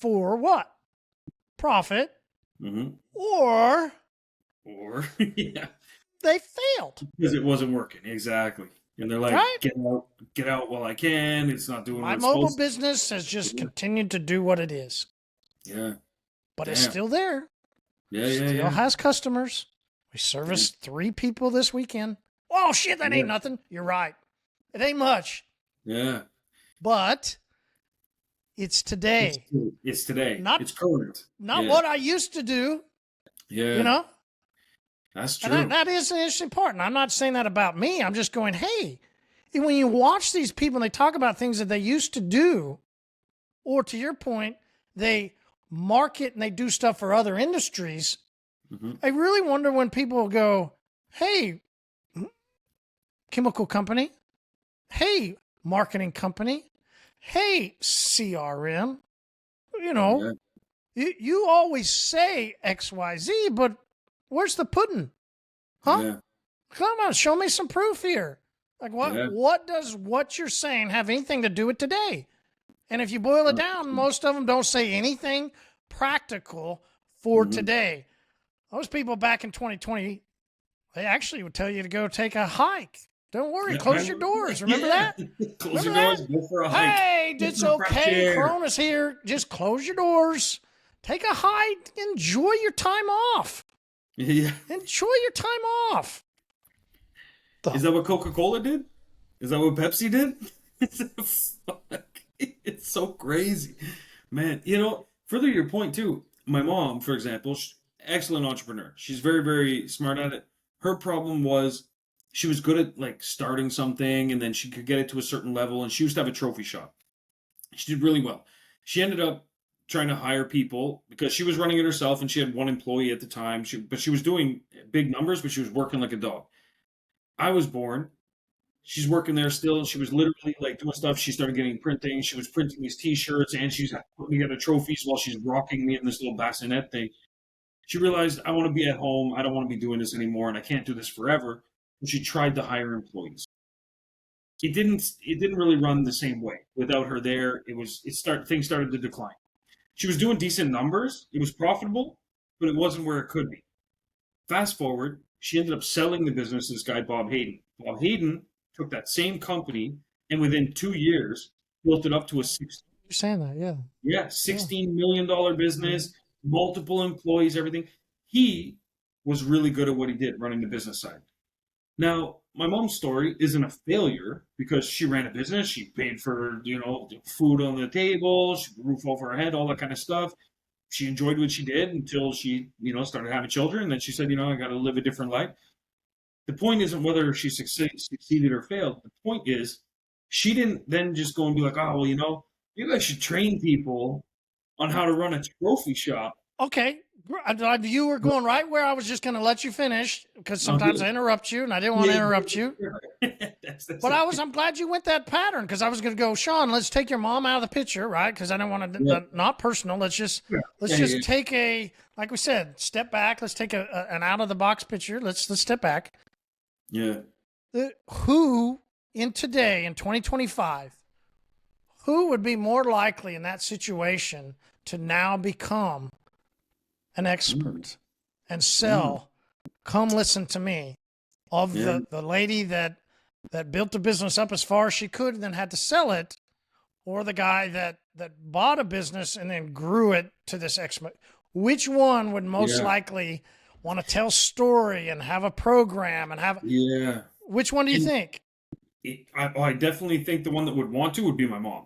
for what? Profit. Mm-hmm. Or yeah. They failed. Because it wasn't working. Exactly. And they're like, right? Get out while I can. It's not doing my mobile business has just continued to do what it is. Yeah. But it's still there. Yeah. Still has customers. We serviced 3 people this weekend. Oh, shit, that ain't nothing. You're right. It ain't much. Yeah. But it's today. It's today. It's current. Not what I used to do. Yeah. That's true. And that is an interesting part. And I'm not saying that about me. I'm just going, hey, when you watch these people and they talk about things that they used to do, or to your point, they market and they do stuff for other industries, I really wonder when people go, hey, chemical company, hey, marketing company, hey, CRM, you always say XYZ, but where's the pudding? Huh? Yeah. Come on, show me some proof here. Like what does what you're saying have anything to do with today? And if you boil it down, most of them don't say anything practical for today. Those people back in 2020, they actually would tell you to go take a hike. Don't worry, close your doors. Remember that? Close your doors, go for a hike. Hey, it's okay. Corona's here. Just close your doors. Take a hike. Enjoy your time off. Yeah. Enjoy your time off. Is that what Coca-Cola did? Is that what Pepsi did? It's so crazy. Man, further your point too, my mom, for example, excellent entrepreneur. She's very, very smart at it. Her problem was she was good at like starting something and then she could get it to a certain level, and she used to have a trophy shop. She did really well. She ended up trying to hire people because she was running it herself and she had 1 employee at the time. But she was doing big numbers, but she was working like a dog. I was born. She's working there still. She was literally like doing stuff. She started getting printing. She was printing these T-shirts and she's putting together trophies while she's rocking me in this little bassinet thing. She realized, I want to be at home. I don't want to be doing this anymore, and I can't do this forever. And she tried to hire employees. It didn't really run the same way without her there. Things started to decline. She was doing decent numbers. It was profitable, but it wasn't where it could be. Fast forward, she ended up selling the business to this guy, Bob Hayden. Bob Hayden took that same company and within 2 years built it up to a $6 You're saying that, yeah. Yeah, $16 million business, multiple employees, everything. He was really good at what he did, running the business side. Now, my mom's story isn't a failure because she ran a business. She paid for, food on the table, roof over her head, all that kind of stuff. She enjoyed what she did until she, started having children. And then she said, I got to live a different life. The point isn't whether she succeeded or failed. The point is she didn't then just go and be like, oh, well, you guys should train people on how to run a trophy shop. Okay. You were going right where I was just going to let you finish because sometimes I interrupt you and I didn't want to interrupt you. But I'm glad you went that pattern because I was going to go, Sean, let's take your mom out of the picture, right? Because I don't want to, not personal. Let's just take a, like we said, step back. Let's take an out of the box picture. Let's step back. Yeah. Who in today, in 2025, who would be more likely in that situation to now become an expert and sell, come listen to me, of the lady that built the business up as far as she could and then had to sell it, or the guy that bought a business and then grew it to this expert? Which one would most likely want to tell story and have a program and have? Yeah. Which one do you think? I definitely think the one that would want to would be my mom.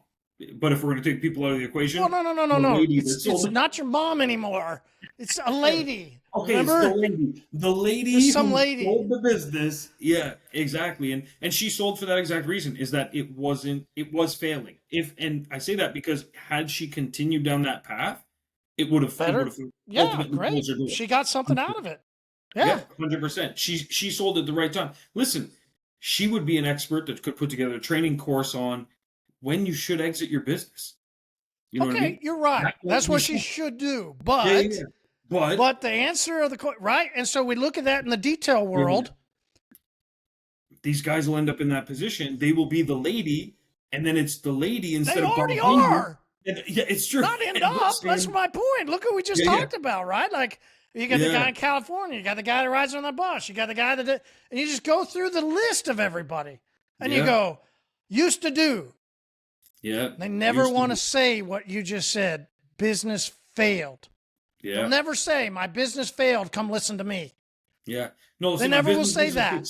But if we're going to take people out of the equation, no. It's not your mom anymore. It's a lady. Okay, remember? It's the lady. The lady There's who some lady sold the business. Yeah, exactly. And she sold for that exact reason, is that it was failing. And I say that because had she continued down that path, it would have better. Yeah, great. Closer to it. She got something out of it. Yeah, 100%. She sold at the right time. Listen, she would be an expert that could put together a training course on when you should exit your business. You know what I mean? You're right. That's what she should do. But but the answer of the right, and so we look at that in the detail world. These guys will end up in that position. They will be the lady, and then it's the lady instead of. They already are. Yeah, it's true. Not end up. That's my point. Look what we just talked about, right? Like you got the guy in California, you got the guy that rides on the bus, you got the guy that, and you just go through the list of everybody, and you go, used to do. Yeah. They never want to say what you just said. Business failed. Yeah. They'll never say, my business failed. Come listen to me. Yeah. No, they never will say that.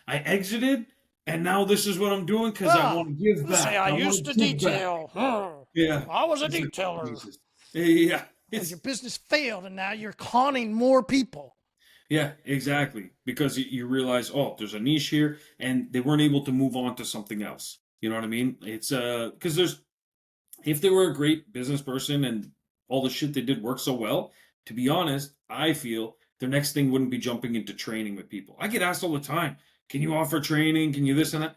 I exited, and now this is what I'm doing because I want to give back. Say, I used to detail. Yeah. I was a detailer. Yeah. Your business failed, and now you're conning more people. Yeah, exactly. Because you realize, oh, there's a niche here, and they weren't able to move on to something else. You know what I mean? It's because if they were a great business person and all the shit they did worked so well, to be honest, I feel their next thing wouldn't be jumping into training with people. I get asked all the time, can you offer training? Can you this and that?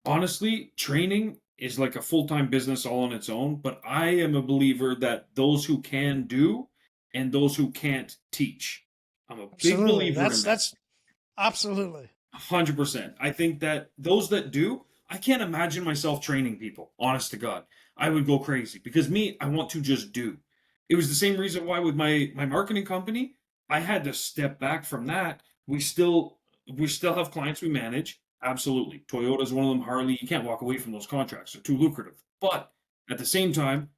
Honestly, training is like a full-time business all on its own, but I am a believer that those who can do and those who can't teach. I'm a big believer in that. That's absolutely 100%. I think that those that do, I can't imagine myself training people, honest to God. I would go crazy because I want to just do. It was the same reason why with my marketing company, I had to step back from that. We still have clients we manage. Absolutely. Toyota's one of them, Harley. You can't walk away from those contracts. They're too lucrative. But at the same time,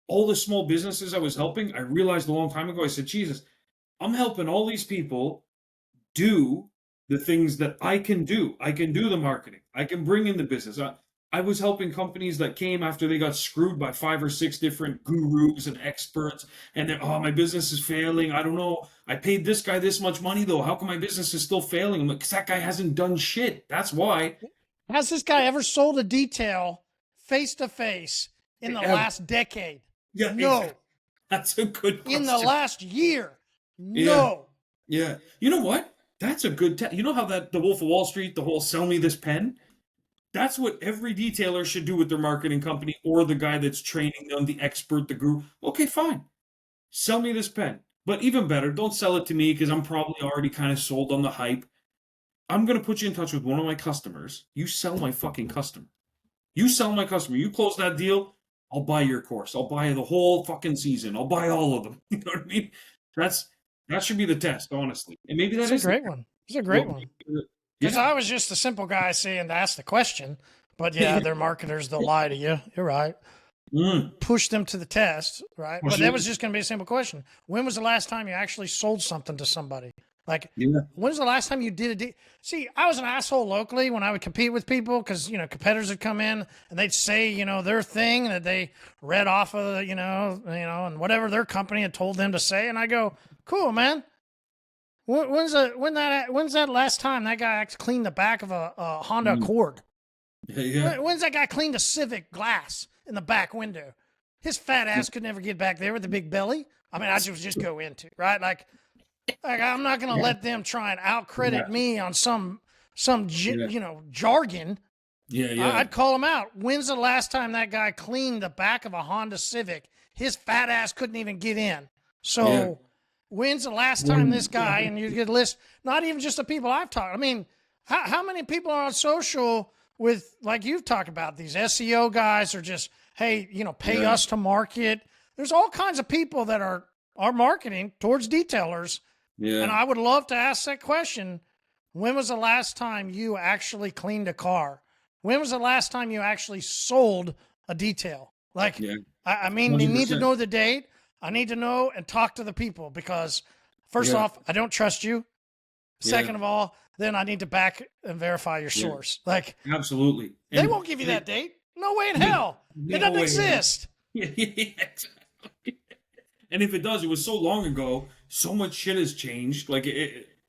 all the small businesses I was helping, I realized a long time ago, I said, Jesus, I'm helping all these people do the things that I can do. I can do the marketing. I can bring in the business. I was helping companies that came after they got screwed by 5 or 6 different gurus and experts. And then, oh, my business is failing. I don't know. I paid this guy this much money, though. How come my business is still failing? I'm like, because that guy hasn't done shit. That's why. Has this guy ever sold a detail face-to-face in the last decade? Yeah, no. Exactly. That's a good question. In the last year? No. Yeah. You know what? That's a good you know how the Wolf of Wall Street, the whole sell me this pen? That's what every detailer should do with their marketing company or the guy that's training them, the expert, the guru. Okay, fine. Sell me this pen. But even better, don't sell it to me because I'm probably already kind of sold on the hype. I'm going to put you in touch with one of my customers. You sell my fucking customer. You sell my customer. You close that deal, I'll buy your course. I'll buy the whole fucking season. I'll buy all of them. You know what I mean? That should be the test, honestly. And maybe that's a great one. It's a great one. Because I was just a simple guy saying to ask the question, but yeah, they're marketers. They'll lie to you. You're right. push them to the test, right? Well, But that sure. was just going to be a simple question. When was the last time you actually sold something to somebody? Like, Yeah. when's the last time you did a deal? See, I was an asshole locally when I would compete with people because, competitors would come in and they'd say, their thing that they read off of, and whatever their company had told them to say. And I go, cool, man. When's that last time that guy cleaned the back of a Honda Mm. Accord? Yeah. When's that guy cleaned a Civic glass in the back window? His fat ass could never get back there with the big belly. I mean, I just go into right. Like I'm not gonna let them try and out credit me on some jargon. Yeah. Yeah. I'd call him out. When's the last time that guy cleaned the back of a Honda Civic? His fat ass couldn't even get in. So Yeah. when's the last time this guy, and you could list not even just the people I've talked. I mean, how many people are on social with, like you've talked about, these SEO guys, or just, hey, pay us to market. There's all kinds of people that are marketing towards detailers. Yeah. And I would love to ask that question. When was the last time you actually cleaned a car? When was the last time you actually sold a detail? Like, Yeah. I mean, you need to 100%. know the date. I need to know and talk to the people because, first off, I don't trust you. Second of all, then I need to back and verify your source. Like, Absolutely. they won't give you that date. No way in hell. It doesn't exist. Yeah, exactly. And if it does, it was so long ago. So much shit has changed. Like,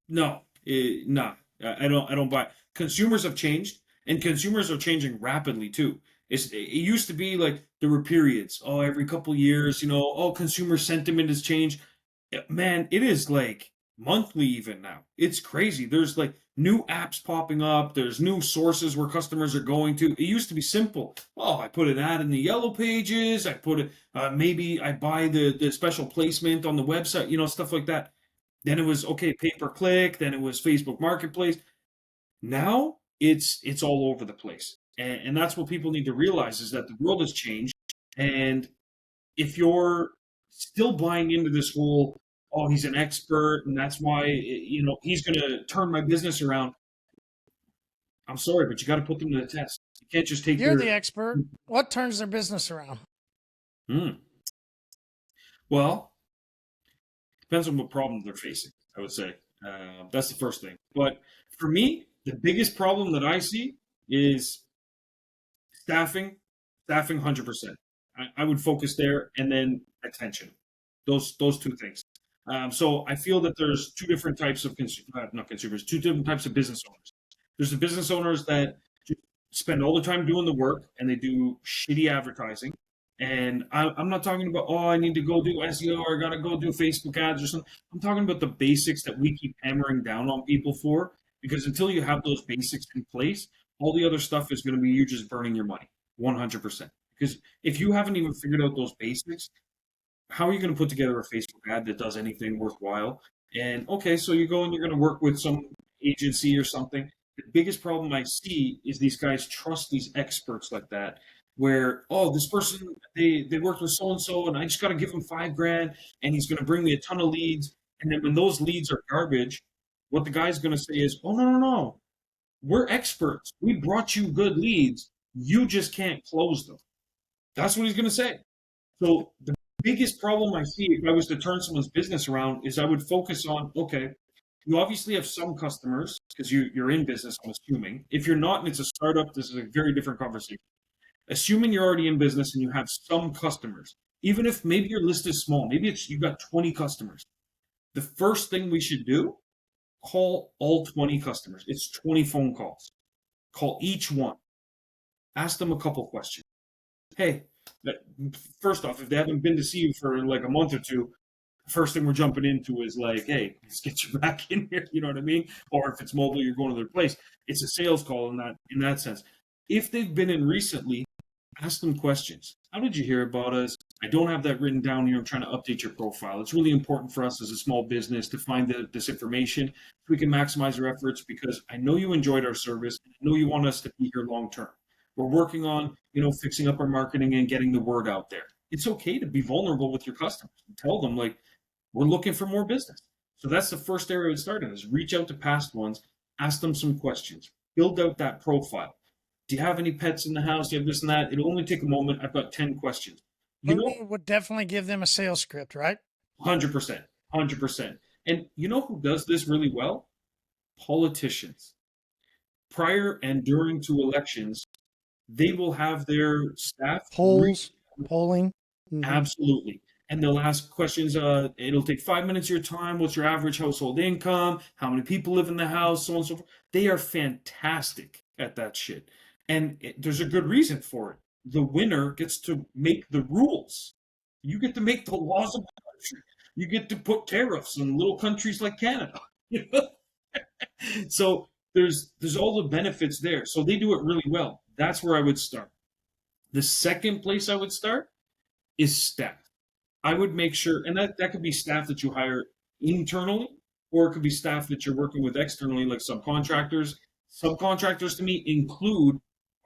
no, I don't buy it. Consumers have changed, and consumers are changing rapidly too. It used to be like there were periods. Oh, every couple years, consumer sentiment has changed. Man, it is like monthly even now. It's crazy. There's like new apps popping up. There's new sources where customers are going to. It used to be simple. Oh, I put an ad in the yellow pages. I put it. Maybe I buy the special placement on the website. Stuff like that. Then it was okay, pay per click. Then it was Facebook Marketplace. Now it's all over the place, and that's what people need to realize is that the world has changed. And if you're still buying into this whole, oh, he's an expert and that's why he's going to turn my business around, I'm sorry, but you got to put them to the test. You can't just take You're the expert. What turns their business around? Well, depends on what problem they're facing, I would say. That's the first thing. But for me, the biggest problem that I see is staffing 100%. I would focus there, and then attention. Those two things. So I feel that there's two different types of not consumers, two different types of business owners. There's the business owners that just spend all the time doing the work and they do shitty advertising. And I'm not talking about, oh, I need to go do SEO or I got to go do Facebook ads or something. I'm talking about the basics that we keep hammering down on people for, because until you have those basics in place, all the other stuff is going to be you just burning your money 100%. Because if you haven't even figured out those basics, how are you going to put together a Facebook ad that does anything worthwhile? And okay, so you go and you're going to work with some agency or something. The biggest problem I see is these guys trust these experts like that, where, oh, this person, they worked with so and so, and I just got to give him $5,000, and he's going to bring me a ton of leads. And then when those leads are garbage, what the guy's going to say is, oh, no, we're experts. We brought you good leads. You just can't close them. That's what he's going to say. So the biggest problem I see if I was to turn someone's business around is I would focus on, okay, you obviously have some customers because you're in business, I'm assuming. If you're not and it's a startup, this is a very different conversation. Assuming you're already in business and you have some customers, even if maybe your list is small, maybe you've got 20 customers. The first thing we should do, call all 20 customers. It's 20 phone calls. Call each one. Ask them a couple questions. Hey, first off, if they haven't been to see you for like a month or two, first thing we're jumping into is like, hey, let's get you back in here. You know what I mean? Or if it's mobile, you're going to their place. It's a sales call in that sense. If they've been in recently, ask them questions. How did you hear about us? I don't have that written down here. I'm trying to update your profile. It's really important for us as a small business to find this information so we can maximize our efforts, because I know you enjoyed our service. I know you want us to be here long term. We're working on, fixing up our marketing and getting the word out there. It's okay to be vulnerable with your customers and tell them, like, we're looking for more business. So that's the first area to start in, is reach out to past ones, ask them some questions, build out that profile. Do you have any pets in the house? Do you have this and that? It'll only take a moment. I've got 10 questions. You know, Learning would definitely give them a sales script, right? 100%, 100%. And you know who does this really well? Politicians. Prior and during to elections, they will have their staff read. Polls, polling. Hmm. Absolutely. And they'll ask questions. It'll take 5 minutes of your time. What's your average household income? How many people live in the house? So on and so forth. They are fantastic at that shit. And there's a good reason for it. The winner gets to make the rules. You get to make the laws of the country. You get to put tariffs on little countries like Canada. So there's all the benefits there. So they do it really well. That's where I would start. The second place I would start is staff. I would make sure, and that could be staff that you hire internally, or it could be staff that you're working with externally, like subcontractors. Subcontractors to me include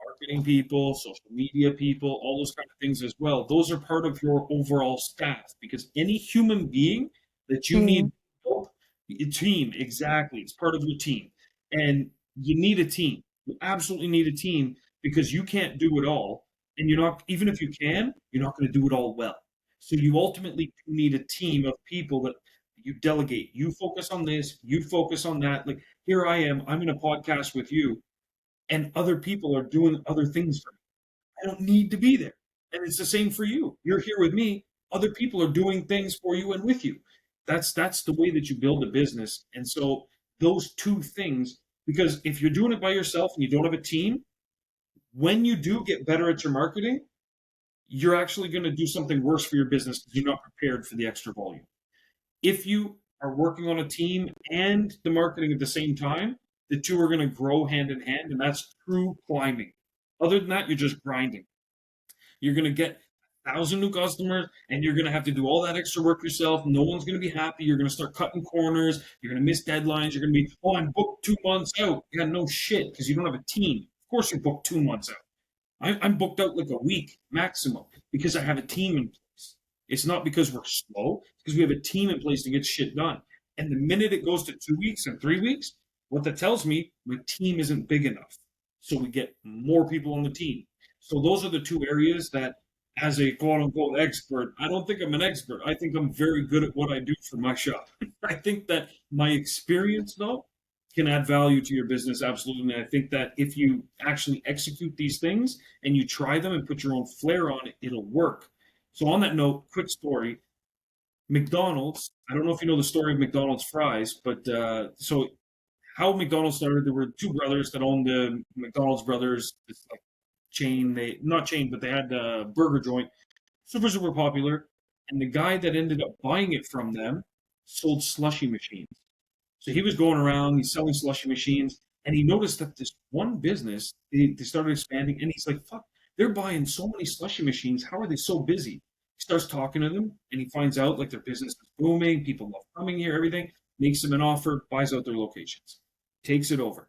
marketing people, social media people, all those kind of things as well. Those are part of your overall staff because any human being that you need Team. help, a team, exactly. It's part of your team. And you need a team. You absolutely need a team because you can't do it all. And you're not, even if you can, you're not going to do it all well. So you ultimately need a team of people that you delegate. You focus on this, you focus on that. Like here I am, I'm in a podcast with you, and other people are doing other things for me. I don't need to be there. And it's the same for you. You're here with me, other people are doing things for you and with you. That's the way that you build a business. And so those two things, because if you're doing it by yourself and you don't have a team, when you do get better at your marketing, you're actually going to do something worse for your business because you're not prepared for the extra volume. If you are working on a team and the marketing at the same time, the two are going to grow hand in hand, and that's true climbing. Other than that, you're just grinding. You're going to get 1,000 new customers, and you're going to have to do all that extra work yourself. No one's going to be happy. You're going to start cutting corners. You're going to miss deadlines. You're going to be, oh, I'm booked 2 months out. Yeah, no shit, because you don't have a team. Of course, you're booked 2 months out. I'm booked out like a week maximum because I have a team in place. It's not because we're slow, it's because we have a team in place to get shit done. And the minute it goes to 2 weeks and 3 weeks, what that tells me, my team isn't big enough. So we get more people on the team. So those are the two areas that, as a quote unquote expert, I don't think I'm an expert. I think I'm very good at what I do for my shop. I think that my experience, though, can add value to your business absolutely. And I think that if you actually execute these things and you try them and put your own flair on it, it'll work. So on that note, quick story. McDonald's, I don't know if you know the story of McDonald's fries, but so how McDonald's started, there were two brothers that owned the McDonald's brothers, this like chain, they not chain, but they had a burger joint, super popular. And the guy that ended up buying it from them sold slushy machines. So he was going around, he's selling slushy machines, and he noticed that this one business, they started expanding, and he's like, fuck, they're buying so many slushy machines. How are they so busy? He starts talking to them, and he finds out like their business is booming, people love coming here, everything, makes them an offer, buys out their locations, takes it over.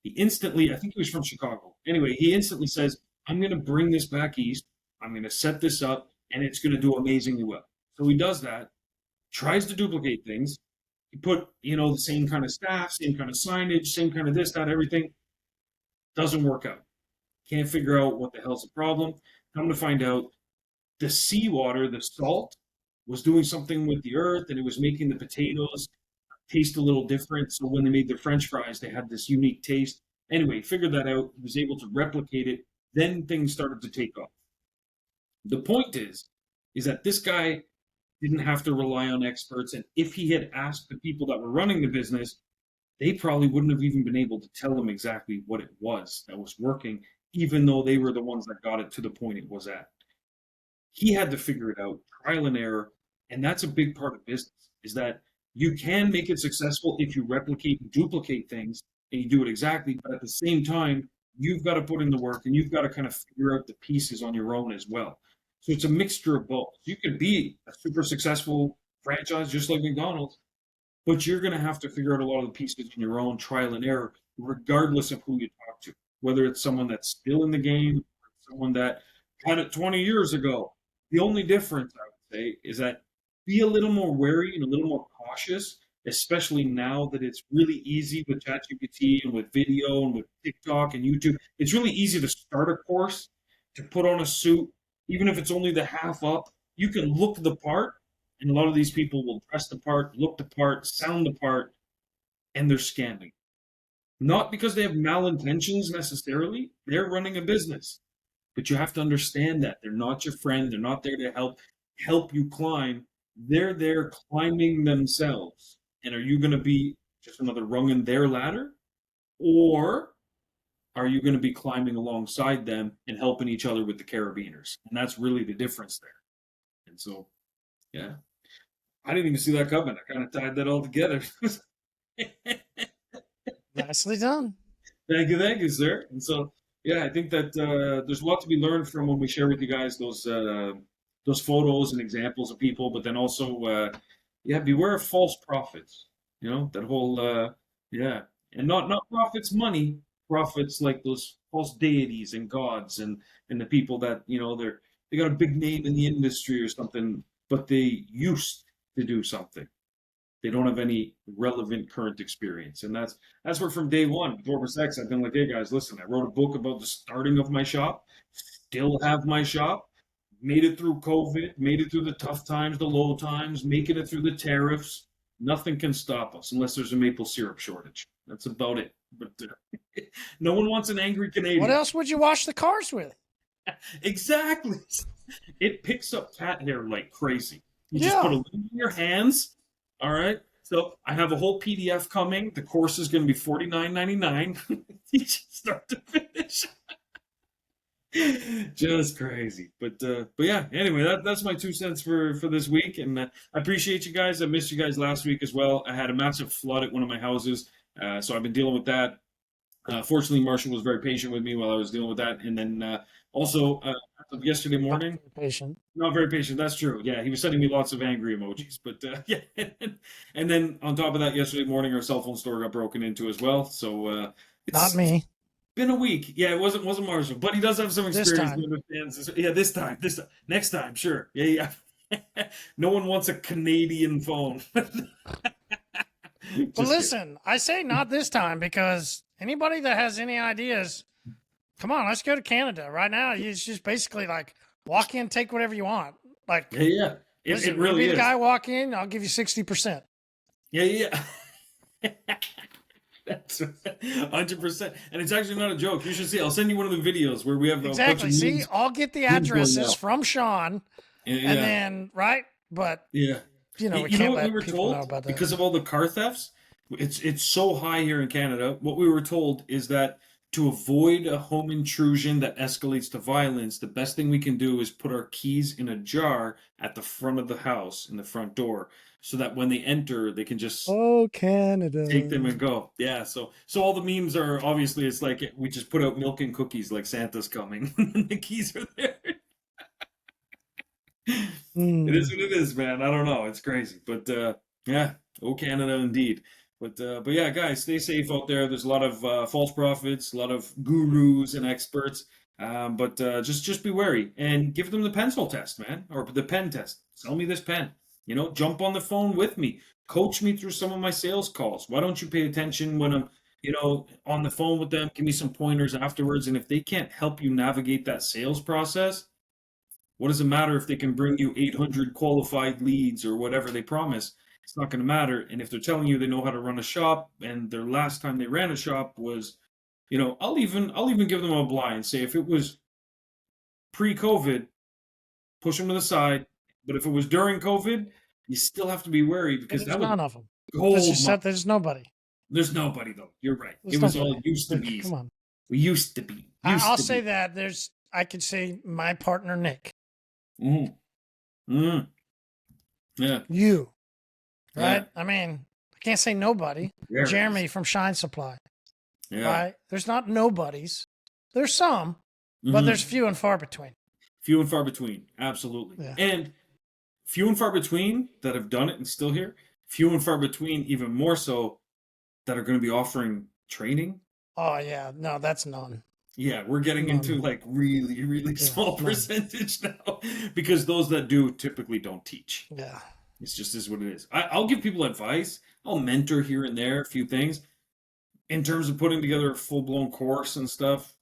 He instantly, I think he was from Chicago. Anyway, he instantly says, I'm going to bring this back east, I'm going to set this up, and it's going to do amazingly well. So he does that, tries to duplicate things, you put, the same kind of staff, same kind of signage, same kind of this, that, everything. Doesn't work out. Can't figure out what the hell's the problem. Come to find out, the seawater, the salt, was doing something with the earth, and it was making the potatoes taste a little different. So when they made their French fries, they had this unique taste. Anyway, figured that out. Was able to replicate it. Then things started to take off. The point is that this guy didn't have to rely on experts. And if he had asked the people that were running the business, they probably wouldn't have even been able to tell him exactly what it was that was working, even though they were the ones that got it to the point it was at. He had to figure it out, trial and error. And that's a big part of business, is that you can make it successful if you replicate and duplicate things and you do it exactly. But at the same time, you've got to put in the work and you've got to kind of figure out the pieces on your own as well. So it's a mixture of both. You could be a super successful franchise just like McDonald's, but you're going to have to figure out a lot of the pieces on your own, trial and error, regardless of who you talk to, whether it's someone that's still in the game, or someone that had it 20 years ago. The only difference, I would say, is that be a little more wary and a little more cautious especially now that it's really easy with ChatGPT and with video and with TikTok and YouTube. It's really easy to start a course, to put on a suit, even if it's only the half up. You can look the part, and a lot of these people will dress the part, look the part, sound the part, and they're scamming. Not because they have malintentions necessarily, they're running a business. But you have to understand that they're not your friend. They're not there to help you climb. They're there climbing themselves. And are you going to be just another rung in their ladder, or are you going to be climbing alongside them and helping each other with the carabiners? And that's really the difference there. And so, yeah, I didn't even see that coming. I kind of tied that all together. Nicely done. Thank you, sir. And so, yeah, I think that there's a lot to be learned from when we share with you guys those photos and examples of people, but then also, yeah, beware of false prophets. You know, that whole, yeah, and not prophets money, prophets like those false deities and gods and the people that they got a big name in the industry or something, but they used to do something. They don't have any relevant current experience. And that's where from day one with OrbisX, I've been like, hey guys, listen, I wrote a book about the starting of my shop, still have my shop, made it through COVID, made it through the tough times, the low times, making it through the tariffs. Nothing can stop us unless there's a maple syrup shortage. That's about it. But no one wants an angry Canadian. What else would you wash the cars with? Exactly. It picks up cat hair like crazy. You just put a little in your hands. All right. So I have a whole PDF coming. The course is going to be $49.99. Start to finish. Just crazy. But yeah. Anyway, that's my 2 cents for this week, and I appreciate you guys. I missed you guys last week as well. I had a massive flood at one of my houses, so I've been dealing with that. Fortunately, Marshall was very patient with me while I was dealing with that, and then also yesterday morning. Not very patient. That's true. Yeah, he was sending me lots of angry emojis. But yeah, and then on top of that, yesterday morning our cell phone store got broken into as well. So it's not me. Been a week. Yeah, it wasn't Marshall, but he does have some experience. Yeah, this time. Next time, sure. Yeah. No one wants a Canadian phone. But listen, I say not this time because anybody that has any ideas, come on, let's go to Canada right now. It's just basically like walk in, take whatever you want. Like, yeah. It really is. The guy walk in, I'll give you 60%. Yeah. That's 100%. And it's actually not a joke. You should see. I'll send you one of the videos where we have exactly. See, I'll get the addresses from Sean, and then but yeah, we can't let people know about that because of all the car thefts. It's so high here in Canada. What we were told is that to avoid a home intrusion that escalates to violence, the best thing we can do is put our keys in a jar at the front of the house, in the front door, so that when they enter, they can just Canada take them and go. Yeah, so all the memes are obviously it's like we just put out milk and cookies like Santa's coming, and the keys are there. It is what it is, man. I don't know. It's crazy, but yeah, Canada indeed. But yeah, guys, stay safe out there. There's a lot of false prophets, a lot of gurus and experts. But just be wary and give them the pencil test, man, or the pen test. Sell me this pen. Jump on the phone with me. Coach me through some of my sales calls. Why don't you pay attention when I'm, on the phone with them? Give me some pointers afterwards. And if they can't help you navigate that sales process, what does it matter if they can bring you 800 qualified leads or whatever they promise? It's not going to matter. And if they're telling you they know how to run a shop and their last time they ran a shop was, I'll even give them a blind and say if it was pre-COVID, push them to the side. But if it was during COVID, you still have to be wary because there's none of them. There's nobody. There's nobody though. You're right. It was all used to be. Come on. We used to be. I'll say that I could say my partner Nick. Yeah. You. Right? Yeah. I mean, I can't say nobody. Jeremy from Shine Supply. Yeah. Right? There's not nobodies. There's some, but there's few and far between. Few and far between. Absolutely. Yeah. And few and far between that have done it and still here. Few and far between, even more so, that are going to be offering training. Oh, yeah. No, that's none. Yeah, we're getting into like really, really small percentage now because those that do typically don't teach. Yeah. It's just is what it is. I'll give people advice. I'll mentor here and there a few things. In terms of putting together a full blown course and stuff,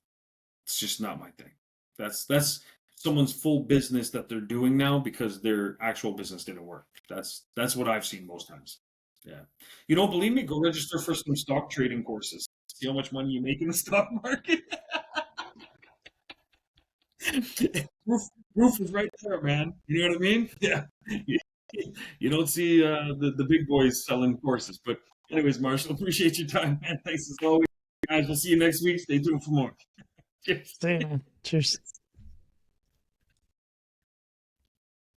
it's just not my thing. That's someone's full business that they're doing now because their actual business didn't work. That's what I've seen most times. Yeah. You don't believe me? Go register for some stock trading courses. See how much money you make in the stock market. Roof, roof is right there, man. You know what I mean? Yeah. You don't see the big boys selling courses. But anyways, Marshall, appreciate your time, man. Thanks as always. Guys, we'll see you next week. Stay tuned for more. Cheers. See you, man. Cheers.